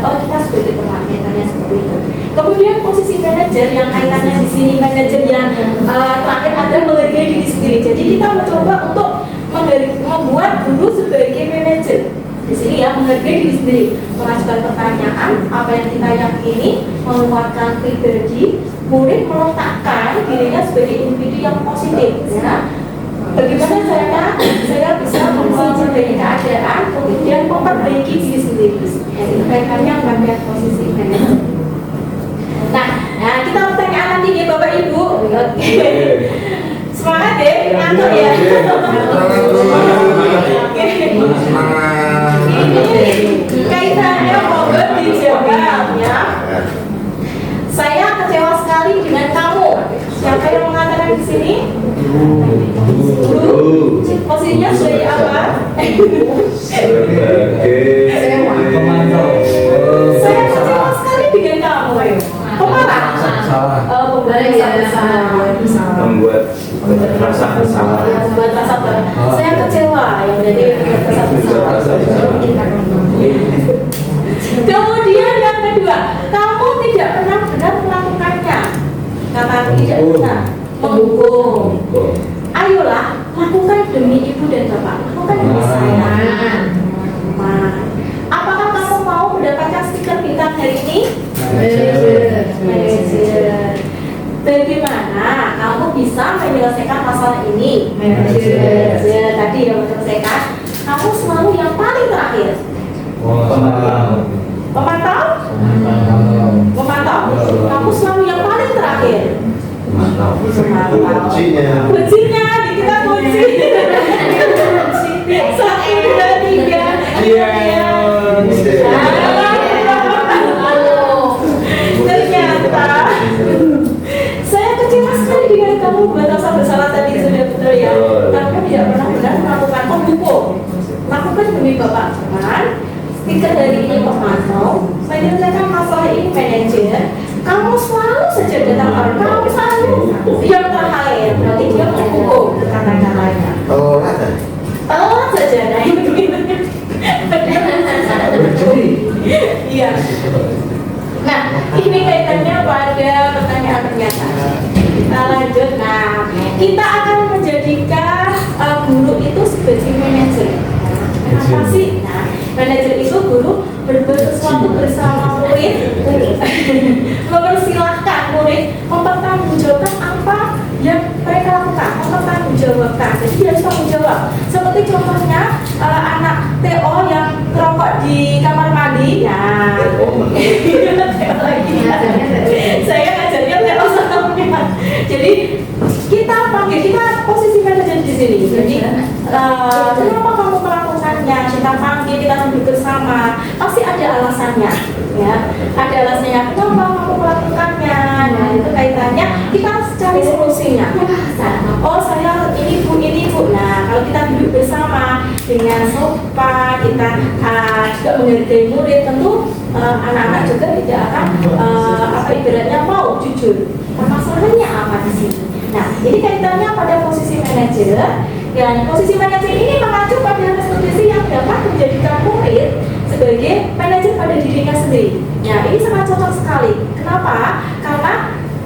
kita sebagai teman, kaitannya seperti itu. Kemudian posisi manajer yang kaitannya di sini manajer yang terakhir adalah menghargai diri sendiri. Jadi kita mencoba untuk membuat guru sebagai manajer. Di sini ya, menghargai diri sendiri, mengajukan pertanyaan apa yang kita yakini, menguatkan pribadi, murid meletakkan dirinya sebagai individu yang positif ya. Bagaimana caranya saya bisa memperbaiki keadaan, kemudian memperbaiki diri sendiri. Itu kaitannya pada posisi manajer. Nah, kita pertanyaan nanti ya Bapak Ibu. Semangat deh, ngantuk ya. Ini kaitannya mohon dijawab ya. Saya kecewa sekali dengan kamu. Siapa yang mengatakan di sini? Guru. Posisinya sebagai apa? Saya kecewa sekali dengan kamu. Pemarah. Membuat rasa bersalah. Membuat rasa bersalah. Saya kecewa ya, berarti membuat rasa bersalah. Kemudian yang kedua, kamu tidak pernah benar melakukannya. Kata tidak pernah menghukum. Ayolah, lakukan demi ibu dan bapak. Lakukan demi saya. Apakah kamu mau mendapatkan stiker bintang hari ini? Manajer. Bagaimana kamu bisa menyelesaikan masalah ini? Manajer. Tadi yang menyelesaikan. Kamu selalu yang paling terakhir. Pemantau? Kamu selalu yang paling terakhir. Kuncinya kita kunci. 1, 2, 3. Ternyata saya kecewa sekali dengan kamu buat rasa bersalah tadi, sudah betul ya. Kamu tidak pernah benar melakukan penghukum. Lakukan demi bapak teman. Stiker dari ini pemantau, menyelesaikan masalah ini manajer. Kamu selalu saja datang awal, kamu selalu yang terakhir. Berarti dia menghukum kata-katanya. Telat saja, nah itu. Iya. Nah, ini kaitannya pada pertanyaan pernyataan. Kita lanjut. Nah, kita akan menjadikan guru itu sebagai manajer. Apa sih? Nah, manajer itu guru berbuat sesuatu bersama murid, mempersilahkan murid mempertanggungjawabkan apa yang mereka lakukan, dipertanggungjawabkan. Jadi dia harus tanggung jawab. Seperti contohnya anak TO yang ngerokok di kamar mandi. Nah, saya ngajarnya TO sama. Jadi kita panggil, kita posisi manajer di sini. Jadi kenapa kamu melakukannya? Kita panggil, kita duduk bersama. Pasti ada alasannya, ya. Ada alasannya. Kenapa kamu melakukannya? Nah, itu kaitannya kita cari solusinya. Oh, saya ini bu. Nah, kalau kita duduk bersama dengan sopan, kita juga menghargai murid, tentu anak-anak juga tidak akan ibaratnya mau jujur. Masalahnya apa di sini? Nah, ini kaitannya pada posisi manajer. Dan posisi manajer ini mengacu pada restitusi yang dapat menjadikan murid sebagai manajer pada dirinya sendiri. Nah, ini sangat cocok sekali. Kenapa? Karena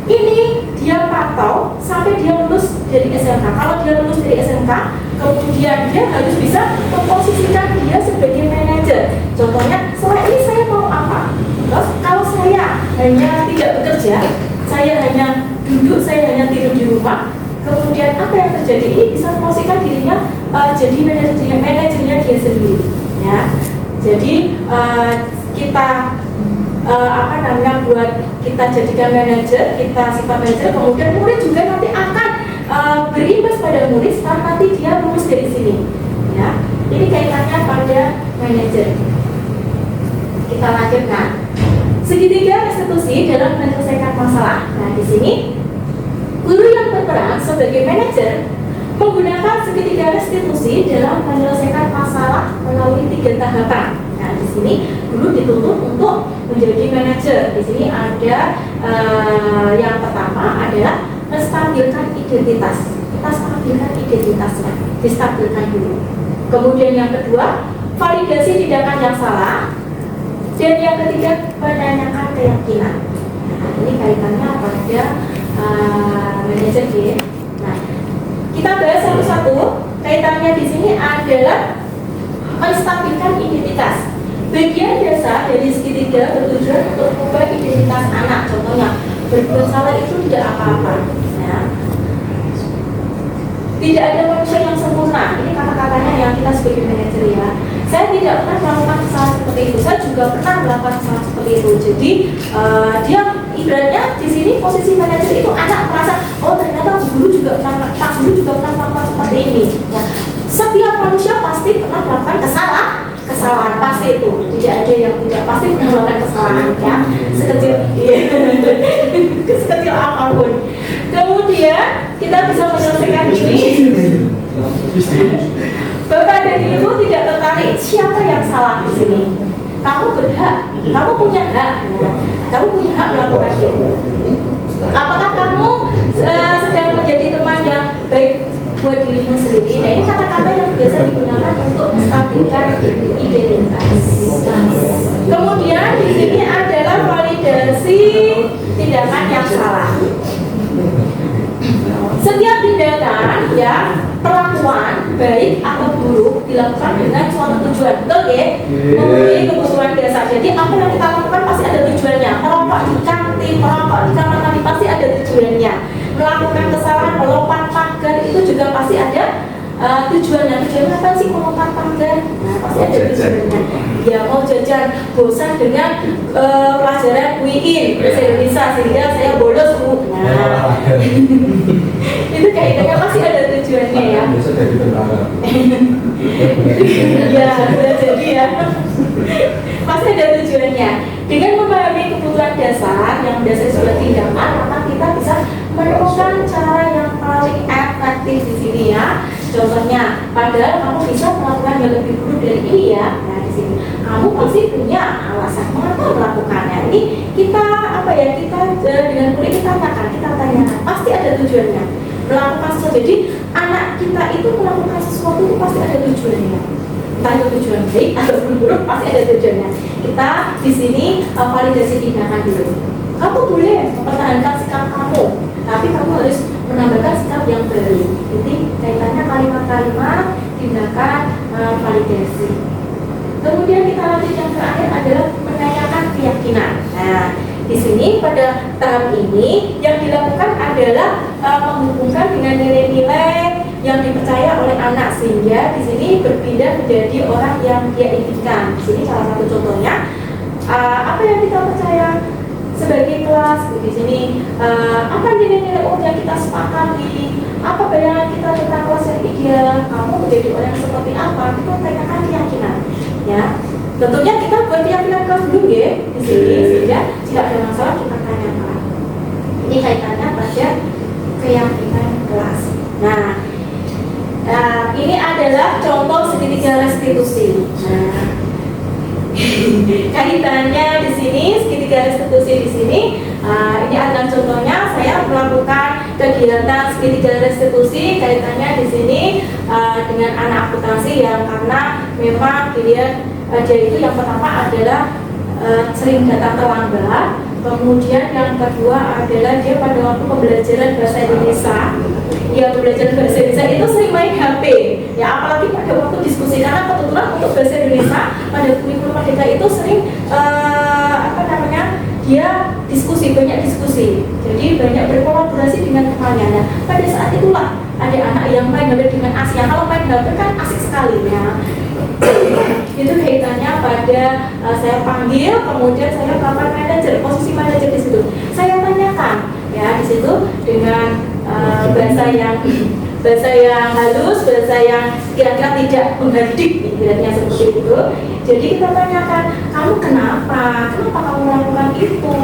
ini dia pantau sampai dia lulus dari SMK. Kalau dia lulus dari SMK, kemudian dia harus bisa memposisikan dia sebagai manajer. Contohnya, setelah ini saya mau apa? Terus kalau saya hanya tidak bekerja, saya hanya duduk, saya hanya tidur di rumah, kemudian apa yang terjadi? Ini bisa memposisikan dirinya jadi manajernya dia sendiri, ya. Jadi kita buat kita jadikan manajer, kita sifat manajer, kemudian murid juga nanti akan berimbas pada murid setelah nanti dia lulus dari sini, ya. Ini kaitannya pada manajer. Kita lanjutkan. Segitiga restitusi dalam menyelesaikan masalah. Nah, di sini guru yang berperan sebagai manajer menggunakan segitiga restitusi dalam menyelesaikan masalah melalui 3 tahapan. Nah, di sini guru dituntut untuk menjadi manajer. Di sini ada yang pertama adalah menstabilkan identitas. Kita stabilkan identitasnya, distabilkan dulu. Kemudian yang kedua, validasi tindakan yang salah. Dan yang ketiga, menanyakan keyakinan. Nah, ini kaitannya pada manajer ya. Nah, kita bahas satu-satu. Kaitannya di sini adalah menstabilkan identitas. Bagian dasar dari segitiga bertujuan untuk mengubah identitas anak. Contohnya, berbuat salah itu tidak apa-apa. Ya. Tidak ada manusia yang sempurna. Ini kata-katanya yang kita sebagai manajer ya. Saya tidak pernah melakukan kesalahan seperti itu. Saya juga pernah melakukan kesalahan seperti itu. Jadi dia ibaratnya di sini posisi manajer itu anak merasa, oh ternyata guru juga pernah, Pak guru juga pernah melakukan seperti ini. Ya. Setiap manusia pasti pernah melakukan kesalahan pasti itu. Tidak ada yang tidak pasti pernah melakukan kesalahan ya. Sekecil apapun. Kemudian kita bisa menyelesaikan ini. Bapak dan Ibu tidak tertarik siapa yang salah di sini. Kamu berhak, kamu punya hak, kamu punya hak melakukan itu. Apakah kamu sedang menjadi teman yang baik buat dirimu sendiri? Nah, ini kata-kata yang biasa digunakan untuk menstabilkan identitas. Kemudian di sini adalah validasi tindakan yang salah. Setiap tindakan ya perlakuan baik atau buruk dilakukan dengan suatu tujuan, betul ya? Memenuhi kebutuhan dasar. Jadi apa yang kita lakukan pasti ada tujuannya. Merokok di kantin, merokok di kamar mandi pasti ada tujuannya. Melakukan kesalahan, melompat pagar itu juga pasti ada tujuannya. Tujuannya apa sih melompat pagar? Nah, pasti ada tujuannya. Ya mau jajan, bosan dengan pelajaran WIIN bahasa Indonesia sehingga saya bolos bu. Nah, itu kaitannya pasti ada tujuannya ya. Biasa jadi tentara. Ya, boleh jadi ya. Pasti ada tujuannya. Dengan memahami kebutuhan dasar yang mendasari sebuah tindakan, maka kita bisa menemukan cara yang paling efektif di sini ya. Contohnya, padahal kamu bisa melakukan yang lebih buruk dari ini ya. Nah, di sini kamu pasti punya alasan mengapa melakukannya. Ini kita kita dengan kulit kita tanyakan, pasti ada tujuannya. Melakukan sesuatu, jadi anak kita itu melakukan sesuatu itu pasti ada tujuannya. Entah itu tujuan baik atau buruk, pasti ada tujuannya. Kita di sini validasi tindakan dulu. Kamu boleh mempertahankan sikap kamu, tapi kamu harus menambahkan sikap yang baru. Jadi kaitannya kalimat-kalimat tindakan validasi. Kemudian kita lanjut yang terakhir adalah menanyakan keyakinan. Nah, di sini pada tahap ini yang dilakukan adalah menghubungkan dengan nilai-nilai yang dipercaya oleh anak, sehingga di sini berpindah menjadi orang yang dia inginkan. Di sini salah satu contohnya, apa yang kita percaya sebagai kelas. Di sini apa nilai-nilai yang kita sepakati, apa bayangan kita tentang kelas yang ideal, kamu menjadi orang seperti apa, kita tanyakan keyakinan, ya. Tentunya kita buat keyakinan kelas dulu ya di sini, sehingga jika ada masalah kita tanyakan. Ini kaitannya pada keyakinan kelas. Nah, ini adalah contoh segitiga restitusi. Nah, kaitannya di sini segitiga restitusi di sini. Ini adalah contohnya, saya melakukan kegiatan segitiga restitusi, kaitannya di sini dengan anak akuntansi yang karena memang dia itu yang pertama adalah sering datang terlambat, kemudian yang kedua adalah dia pada waktu pembelajaran bahasa Indonesia, ya pembelajaran bahasa Indonesia itu sering main HP, ya apalagi pada waktu diskusi, karena kebetulan untuk bahasa Indonesia pada kurikulum Merdeka itu sering dia diskusi, banyak diskusi, jadi banyak berkolaborasi dengan temannya. Nah, pada saat itulah ada anak yang main HP dengan Asia. Kalau main HP kan asik sekali ya. Itu kaitannya pada saya panggil, kemudian saya kapan manajer, posisi manajer di situ. Saya tanyakan ya di situ dengan bahasa yang halus, bahasa yang kira-kira tidak menghardik, ibaratnya seperti itu. Jadi kita tanyakan, kamu kenapa kamu melakukan itu,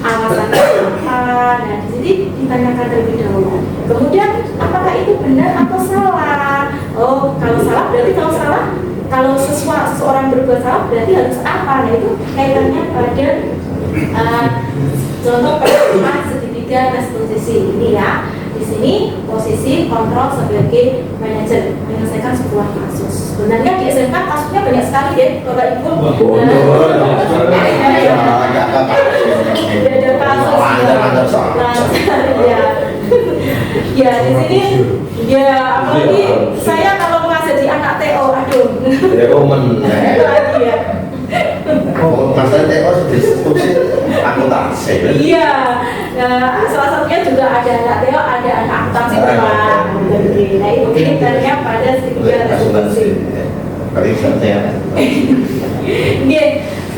alasannya apa? Nah di sini ditanyakan terlebih dahulu. Kemudian apakah itu benar atau salah? Oh kalau salah berarti kalau seseorang berbuat salah berarti harus apa? Nah itu kaitannya pada contoh pertemuan segitiga restitusi ini ya. Di sini posisi kontrol sebagai manajer menyelesaikan sebuah kasus. Sebenarnya di SMK kasusnya banyak sekali ya, Bapak Ibu. Ada kasus ya. Ya di sini ya apalagi saya kalau mengajar di anak TO, aduh. Lagi ya. Masalah TO diskusi akuntansi. Iya. Nah, salah satunya juga ada anak TO, ada anak akuntansi Pak. Nah, itu kaitannya pada segitiga restitusi.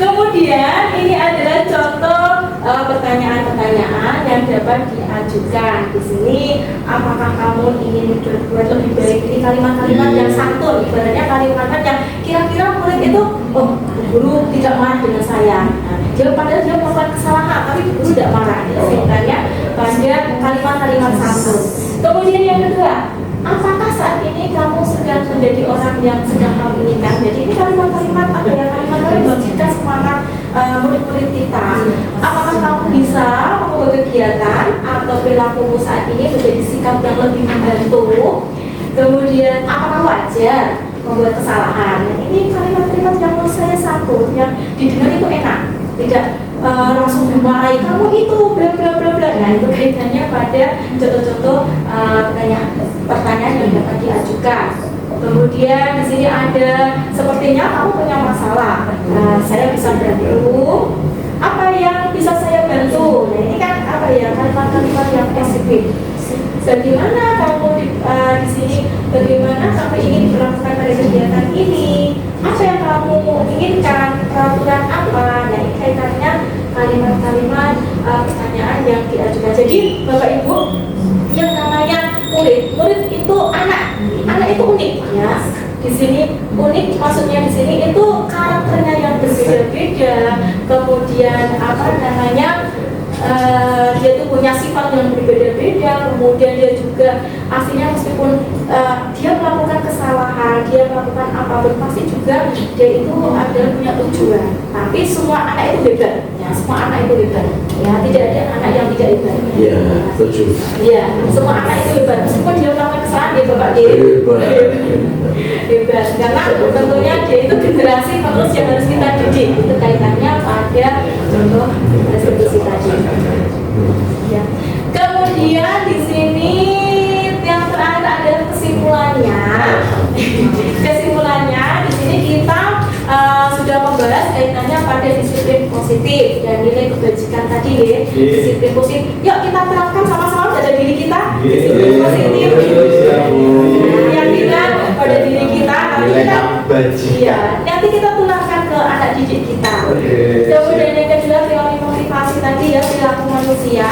Kemudian ini adalah contoh pertanyaan-pertanyaan yang dapat diajukan. Di sini, apakah kamu ingin berbuat lebih baik? Ini kalimat-kalimat yang santun, ibaratnya kalimat yang kira-kira murid itu, oh guru tidak marah dengan saya. Nah, dia padahal dia melakukan kesalahan, tapi guru tidak marah. Sehingga pada kalimat-kalimat santun. Kemudian yang kedua, apakah saat ini kamu sedang menjadi orang yang sedang kamu inginkan? Jadi ini kalimat-kalimat ada yang kalimat-kalimat membangkitkan semangat murid-murid kita. Apakah kamu bisa membuat kegiatan atau perilakumu saat ini menjadi sikap yang lebih membantu? Kemudian apakah wajar membuat kesalahan? Nah, ini kalimat-kalimat yang menurut saya satu yang didengar itu enak, tidak langsung dimarahi kamu itu bla bla bla bla. Nah itu kaitannya pada contoh-contoh pertanyaan yang dapat diajukan. Kemudian di sini ada sepertinya kamu punya masalah. Saya bisa bantu. Apa yang bisa saya bantu? Nah ini kan apa ya, kalimat-kalimat yang spesifik. Bagaimana kamu di sini? Bagaimana kamu ingin diperlakukan pada kegiatan ini? Apa yang kamu inginkan? Peraturan apa? Nah ini kaitannya kalimat-kalimat pertanyaan yang diajukan. Jadi Bapak Ibu, yang namanya murid itu anak itu unik ya. Di sini unik, maksudnya di sini itu karakternya yang berbeda-beda. Kemudian dia tuh punya sifat yang berbeda-beda. Kemudian dia juga aslinya meskipun dia melakukan kesalahan, dia melakukan apapun pasti juga dia itu adalah punya tujuan. Tapi semua anak itu hebat, ya semua anak itu hebat. Ya tidak ada anak yang tidak hebat. Iya, setuju. Iya, semua anak itu hebat. Meskipun dia melakukan kesalahan, dia bapak dia hebat. Karena tentunya dia itu generasi penerus yang harus kita didik. Itu kaitannya pada contoh restitusi tadi. Ya. Kemudian di sini yang terakhir adalah kesimpulannya. Kesimpulannya di sini kita sudah membahas kaitannya pada disiplin positif dan nilai kebajikan tadi ya, disiplin positif. Yuk kita terapkan sama-sama pada diri kita. Disiplin positif. Yang kita pada diri kita, nanti kita tularkan ke anak didik kita. Kemudian yang kedua teori motivasi tadi ya, perilaku manusia.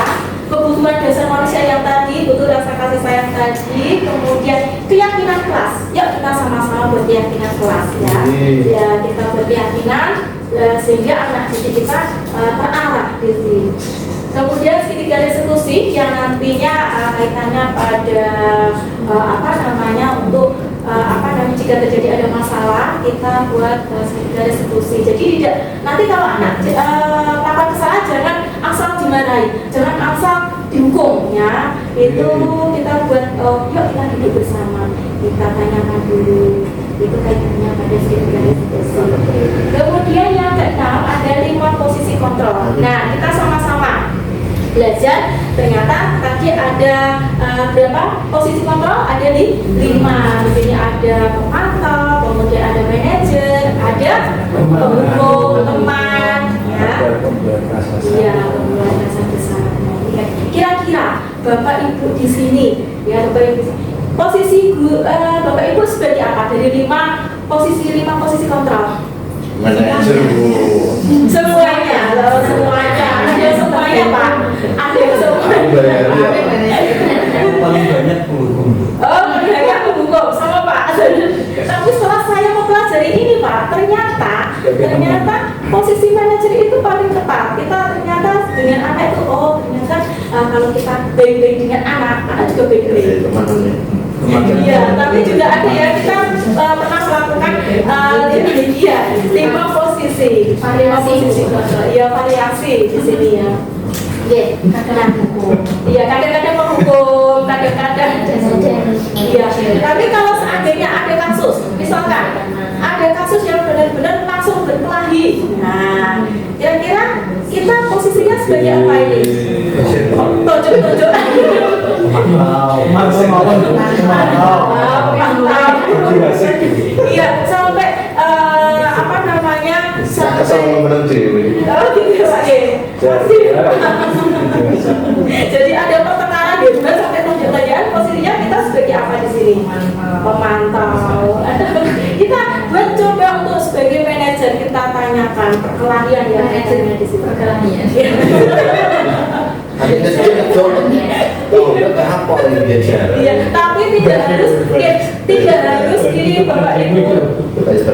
Kebutuhan dasar manusia yang tadi, butuh rasa kasih sayang tadi, kemudian keyakinan kelas. Yuk kita sama-sama buat keyakinan kelas ya. Ya kita berkeyakinan sehingga anak didik kita terarah di sini. Kemudian segitiga restitusi yang nantinya kaitannya pada jika terjadi ada masalah kita buat segitiga restitusi. Jadi tidak nanti kalau anak melakukan kesalahan jangan asal dimarahi, jangan asal dihukum ya. Itu kita buat yuk kita duduk bersama, kita tanyakan dulu. Itu kaitannya pada segitiga restitusi. Kemudian yang keenam ada 5 posisi kontrol. Nah kita sama-sama belajar, ternyata tadi ada berapa posisi kontrol? Ada 5. Di sini ada pemantau, kemudian ada manajer, ada penghukum, teman, ya. Iya, pembuat rasa besar. Kira-kira Bapak Ibu di sini, ya Bapak Ibu, posisi Bapak Ibu seperti apa? Dari 5 posisi kontrol. Manajer Bu. Semuanya, ada semuanya Pak. Ada semuanya. Paling banyak penghukum. Oh, banyak penghukum sama Pak. Tapi setelah saya mempelajari ini Pak, ternyata posisi manajer itu paling tepat. Kita ternyata dengan anak itu, ternyata kalau kita baik-baik dengan anak juga baik-baik. Iya, tapi juga ada ya kita pernah melakukan 5 posisi, variasi di sini ya. Kadang hukum. Iya, kadang-kadang menghukum, kadang-kadang. Iya. Tapi kalau seandainya ada kasus, misalkan ada kasus yang benar-benar langsung berkelahi. Nah, kira-kira kita posisinya sebagai apa ini? Tonjok-tonjok. Iya, sampai jadi ada pertengkaran dia juga sampai tonjok-tonjokan. Posisinya kita sebagai apa di sini? Pemantau. Kita mencoba untuk sebagai manajer kita tanyakan perkelahian ya manajernya di sini. Perkelahian. Iya, tapi tidak harus di Bapak Ibu.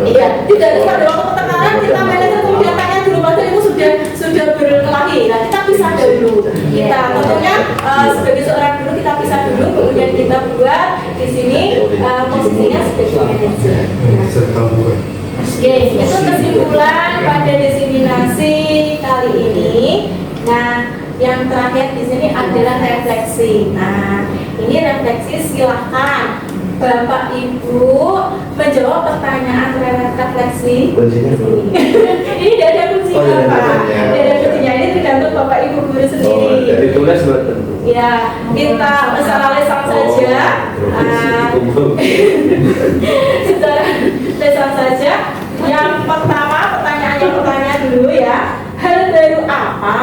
Iya, tidak harus pada waktu pertengkaran kita manajer kemudian tanya dulu padahal itu sudah berkelahi. Nah, kita pisah dulu. Kita tentunya sebagai seorang guru kita pisah dulu, kemudian kita buat di sini posisinya sebagai manajer. Oke, itu kesimpulan pada diseminasi kali ini. Nah, yang terakhir di sini adalah refleksi. Nah, ini refleksi silahkan Bapak Ibu menjawab pertanyaan refleksi. Ini tidak ada kuncinya Pak. Tidak ada kuncinya. Ini tergantung Bapak Ibu guru sendiri. Jadi tulis buat ya, kita secara lisan saja. Secara lisan saja. Yang pertama, pertanyaan dulu ya. Hal baru apa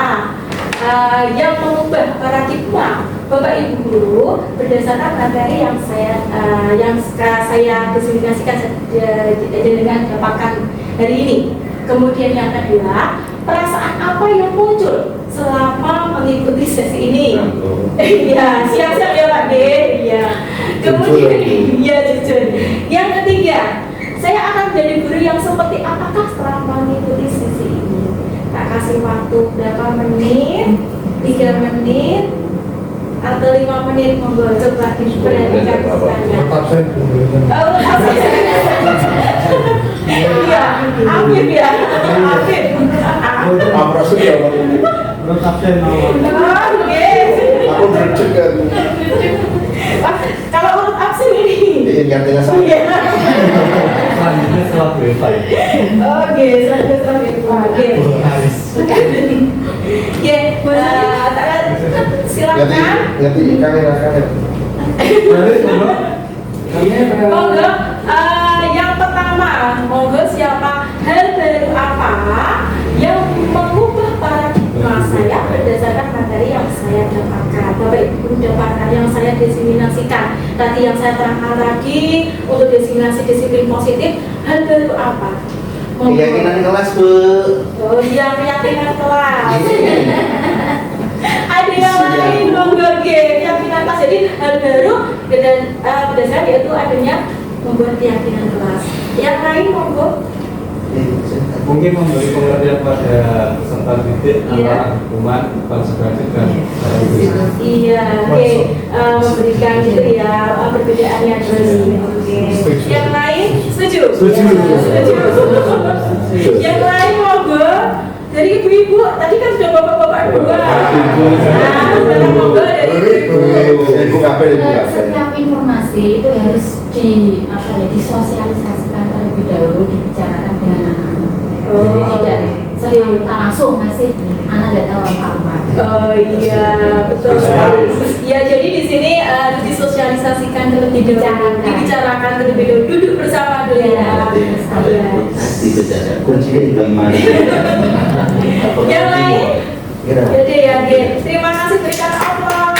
yang mengubah paradigma Bapak Ibu guru berdasarkan materi yang saya diseminasikan dengan dapatkan hari ini. Kemudian yang kedua, perasaan apa yang muncul selama mengikuti sesi ini? Iya, siap-siap ya Pak D. Iya. Kemudian, iya jujur. Yang ketiga, saya akan jadi guru yang seperti apakah setelah mengikuti sesi ini? Tak kasih waktu berapa menit, 3 menit, atau 5 menit, monggo coba diperhatikan misalnya. Iya, Afif ya, Afif. Aku berdekat. Kalau urut absen ini. Ingatnya sama. selanjutnya setelah verify. Oke, selanjutnya verify. Silakan. Ngerti kamera. Monggo, yang pertama, monggo siapa hal baru apa yang mengubah berdasarkan materi yang saya dapatkan. Bapak Ibu dapatkan yang saya diseminasikan. Tadi yang saya terangkan tadi untuk diseminasi disiplin positif, hal baru apa? Keyakinan kelas, Bu. Oh iya, keyakinan kelas. Ada yang lain monggo keyakinan kelas. Jadi hal baru dan berdasarkan yaitu adanya membuat keyakinan kelas. Yang lain monggo. Mungkin memberi pengertian pada peserta didik antara hukuman, konsekuensi dan cara hidup. Iya, oke. Memberikan gitu ya perbedaannya dulu. Oke. Yang lain setuju? Setuju. Yang lain monggo. Dari ibu-ibu, tadi kan sudah bapak-bapak dua. Nah, sekarang monggo dari ibu. Setiap informasi itu harus disosialisasikan terlebih dahulu, dibicarakan dengan anak-anak. Oh. Tidak sering kita langsung ngasih anak tidak tahu apa-apa. Oh iya, betul sekali. Ya, jadi di sini disosialisasikan terlebih dahulu, dibicarakan terlebih dahulu, duduk bersama dulu ya. Kuncinya di mana? Yang lain? Jadi ya, terima kasih, berikan aplaus.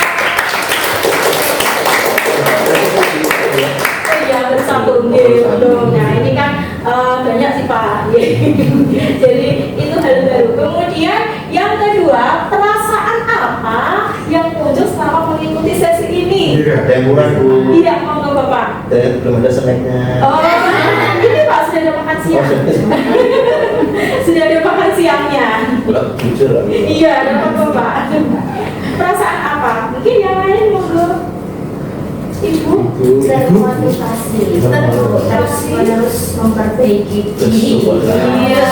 Oh iya, bersatu dong. Nah ini kan banyak sih Pak. Jadi itu hal baru. Kemudian yang kedua, perasaan apa yang muncul selama mengikuti sesi ini? Ada yang kurang, Bu. Tidak, monggo Bapak. Dan belum ada snacknya. Oh, ini Pak sudah ada makan siang. Sudah ada makan siangnya. Jujur. Iya, ada Bapak. Perasaan apa? Mungkin yang lain monggo. Ibu. Termotivasi, harus memperbaiki diri. Iya.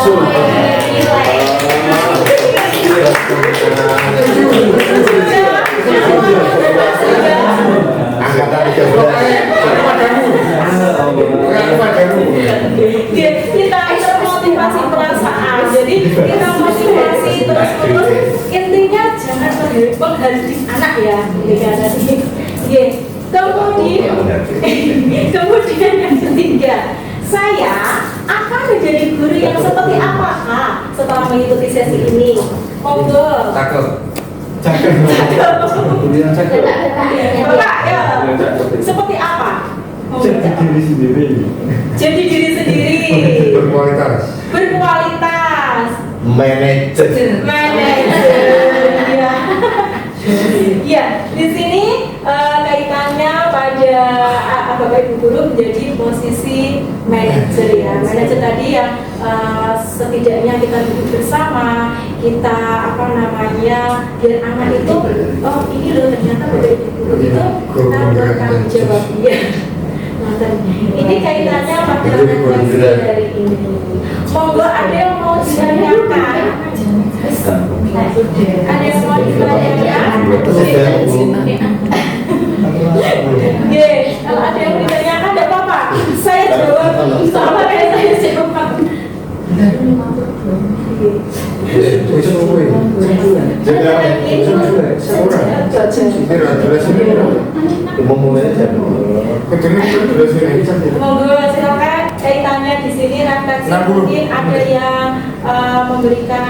Angkatan 13. Kita termotivasi perasaan. Jadi kita motivasi terus-terus. Intinya jangan menghardik anak ya. Kemudian yang ketiga, saya akan menjadi guru yang seperti apakah setelah mengikuti sesi ini? Monggo. Cakep. Bapak ya, seperti apa? Jadi diri sendiri. Jadi diri sendiri. Berkualitas. Manajer. Ya. Ya, di sini kaitannya pada Bapak Ibu guru menjadi posisi manajer ya. Manajer tadi yang setidaknya kita duduk bersama, kita biar anak itu ini loh ternyata Bapak Ibu guru itu bertanggung jawab ya. Ini kaitannya pada refleksi dari ini. Monggo ada yang mau ditanyakan? Ada yang mau ditanyakan? Kalau ada yang ditanyakan tidak apa-apa. Saya jawab. Sama kayak saya jawab. Monggo silakan kaitannya di sini refleksi mungkin ada yang memberikan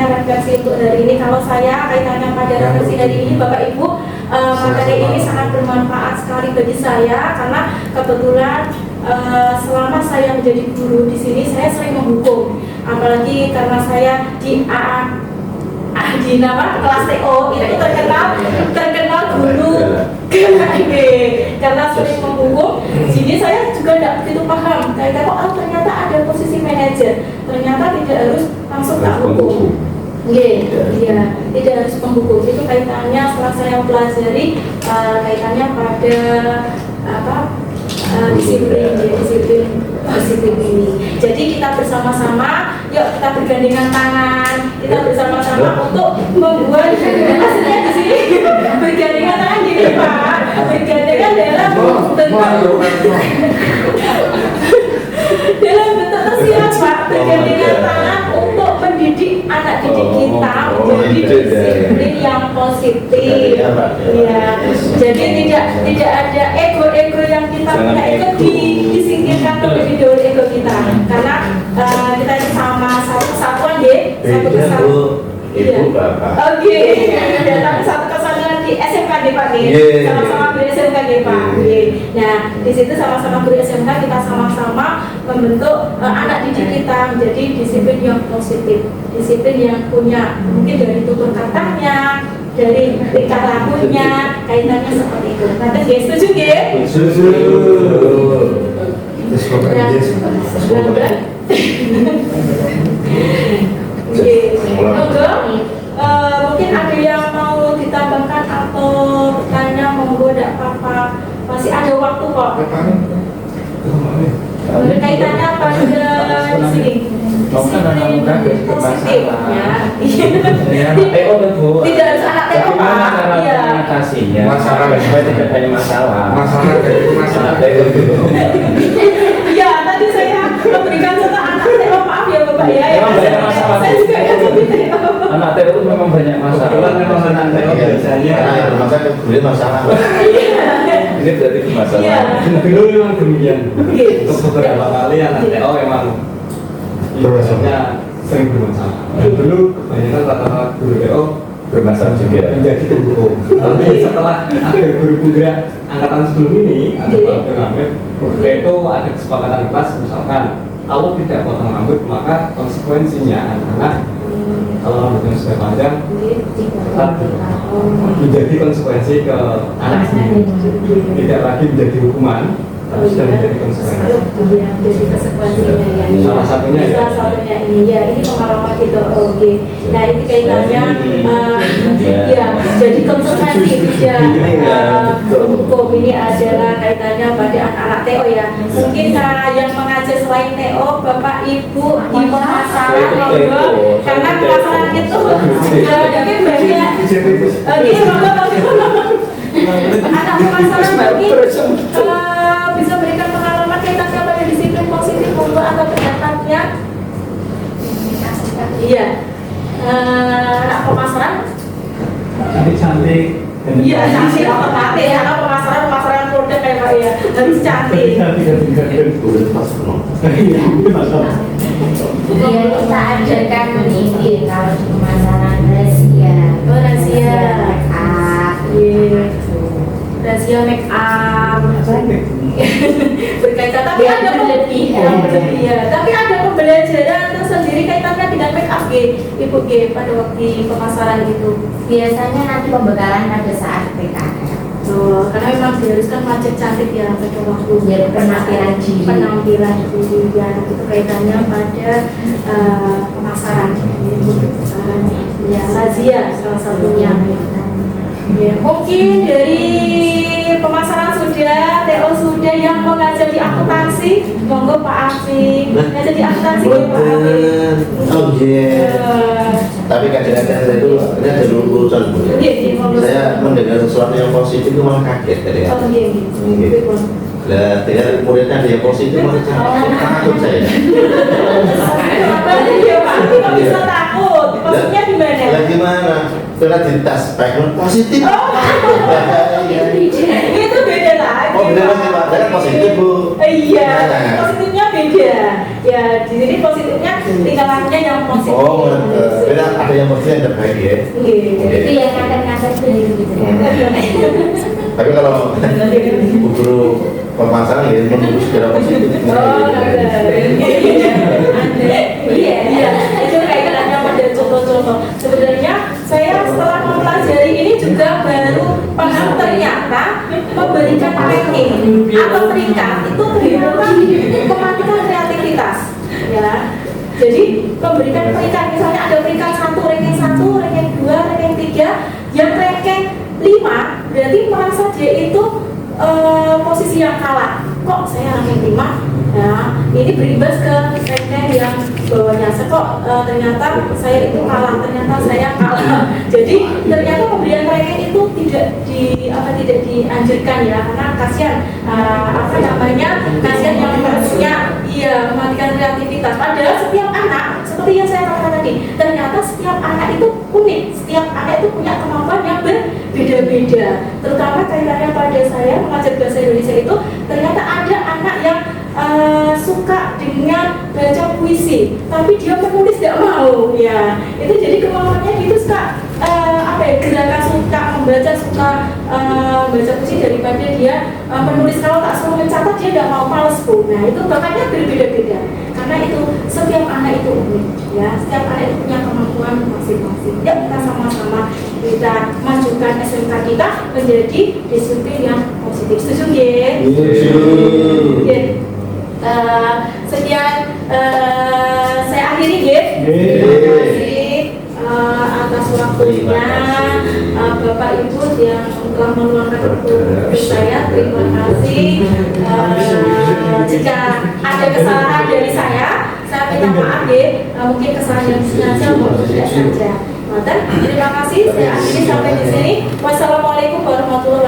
refleksi untuk hari ini. Kalau saya kaitannya pada refleksi hari ini Bapak Ibu, materi ini sangat bermanfaat sekali bagi saya karena kebetulan selama saya menjadi guru di sini saya sering menghukum, apalagi karena saya di kelas TO itu terkenal guru karena sering menghukum. Jadi saya juga tidak begitu paham ternyata ada posisi manajer, ternyata tidak harus langsung tak hukum. Iya, tidak harus menghukum. Itu kaitannya setelah saya pelajari kaitannya pada disiplin positif ini. Jadi kita bersama-sama, yuk kita bergandengan tangan, kita bersama-sama untuk membuat hasilnya di sini bergandengan tangan gini Pak, bergandengan dalam bentuk tersirat Pak, bergandengan tangan untuk mendidik anak didik kita menjadi disiplin yang positif. Ya, jadi tidak ada ego yang kita punya itu disingkirkan terlebih dahulu ego kita, karena kita ini sama satu kesatuan satu kesatuan. ibu bapak. Oke, ya, tapi satu kesadaran di SMK nih Pak nih, Iya. sama-sama guru SMK nih Pak. Oke. Nah, di situ sama-sama guru SMK kita sama-sama membentuk anak didik kita menjadi disiplin yang positif, disiplin yang punya mungkin dari tutur katanya, dari tingkah lakunya, kaitannya seperti itu. Nah, guys, setuju nggih? Susu. Terus bapak Ya. yes. Oke. Monggo. Mungkin ada yang mau ditambahkan atau bertanya, monggo tidak apa-apa. Masih ada waktu kok. Kaitannya pada di sini. Disiplin positif ya. Tidak harus anak TO Pak. Iya. mengatasinya Masalah. supaya tidak ada masalah. Masalah Iya, tadi saya memberikan contoh anak TO, maaf ya Bapak ya. Memang banyak masalah. Saya juga ya jadi TO. Anak TO itu memang banyak masalah. Kebetulan memang anak TO biasanya masalah kemudian masalah. Ini berarti Iya. masalah. dulu memang demikian. Iya. Untuk beberapa kali anak TO memang biasanya sering bermasalah. Dan dulu kebanyakan rata-rata guru TO Bermasalah juga. menjadi penghukum. Tapi setelah ada guru penggerak angkatan sebelum ini, ada Pak Hamid, itu ada kesepakatan kelas, misalkan kalau tidak potong rambut maka konsekuensinya anak-anak kalau rambutnya sudah panjang tetap menjadi konsekuensi ke anak sendiri, tidak lagi menjadi hukuman tapi sudah menjadi konsekuensi. Jadi konsekuensinya ya. Salah satunya ya. Salah satunya ini ya, ini pengalaman gitu. Oke. Nah ini kaitannya ya jadi konsekuensi ya. Hukum ini adalah kaitannya pada anak-anak TO ya. Mungkin yang mengajar selain TO, Bapak Ibu di pemasaran monggo karena pemasaran itu mungkin banyak. Oke, monggo. Anak pemasaran mungkin bisa berikan pengalaman kaitannya pada disiplin positif monggo atau kegiatannya. Iya. Anak pemasaran. Cantik-cantik. Iya, cantik otomatis ya. Kalau pemasaran produk kayak Pak ya harus cantik. Udah pas belum? Iya, kita ajarkan ini kalau di pemasaran rahasia. Oh, rahasia. Make up. Iya. Rahasia make up. Berkaitan tapi Yang ada berlebihan. Iya, tapi ada pembelajaran tersendiri kaitannya dengan make up Ibu pada waktu pemasaran itu. Biasanya nanti pembekalan pada saat PKL. Oh, karena memang diharuskan wajib cantik ya pada waktu Biar penampilan diri. penampilan diri ya itu kaitannya pada pemasaran ya razia salah satunya ya mungkin dari pemasaran sudah TO sudah yang mau ngajar di akuntansi monggo Pak Afi ngajar di akuntansi ya Pak Afi. Oh iya. Tapi kadang-kadang saya itu ini ada urusan Bu. Iya, iya, monggo. Saya mendengar sesuatu yang positif itu malah kaget kadang-kadang. Oh iya iya. Lah, dengar muridnya ada yang positif malah takut saya. Kenapa ya Pak Afi kok bisa takut? Maksudnya gimana? Lah gimana? Karena di tas background positif. Itu beda lagi. Oh beda lagi Pak, saya positif Bu. Iya, Nah. positifnya beda. Ya, di sini positifnya tingkah lakunya yang positif. Oh, beda ada yang positif yang terbaik ya. Iya. Itu yang ngangkat-ngangkat sendiri gitu. Tapi kalau guru pemasaran ya menurut secara positif. Oh, iya, iya. Itu kaitannya pada contoh-contoh. Sebenarnya saya setelah mempelajari ini juga baru paham ternyata memberikan ranking atau peringkat itu ternyata mematikan kreativitas. Ya. Jadi memberikan peringkat misalnya ada peringkat 1, ranking 1, ranking 2, ranking 3, yang ranking 5 berarti merasa dia itu posisi yang kalah. Kok saya ranking 5? Nah, ini berimbas ke ranking yang bawahnya. Kok ternyata saya itu kalah, ternyata saya kalah. Jadi ternyata pemberian ranking itu tidak dianjurkan ya, karena kasihan kasihan yang harusnya mematikan kreativitas. Padahal setiap anak seperti yang saya katakan tadi, ternyata setiap anak itu unik, setiap anak itu punya kemampuan yang berbeda-beda. Terutama kaitannya pada saya mengajar bahasa Indonesia itu ternyata ada anak yang suka suka dengan baca puisi, tapi dia menulis tidak mau, ya itu jadi kemauannya itu suka gerakan suka membaca, suka baca puisi daripada dia menulis. Kalau tak suruh mencatat dia tidak mau, males Bu. Nah itu bakatnya berbeda-beda, karena itu setiap anak itu unik, ya setiap anak itu punya kemampuan masing-masing. Ya kita sama-sama kita majukan SMK kita menjadi disiplin yang positif. Setuju ya? Oke. Sekian saya akhiri ya. Terima kasih atas waktunya Bapak Ibu yang telah meluangkan waktu untuk saya. Terima kasih. Jika ada kesalahan dari saya minta maaf ya. Mungkin kesalahan yang sengaja maupun tidak sengaja. Terima kasih. Saya akhiri sampai di sini. Wassalamualaikum warahmatullahi wabarakatuh.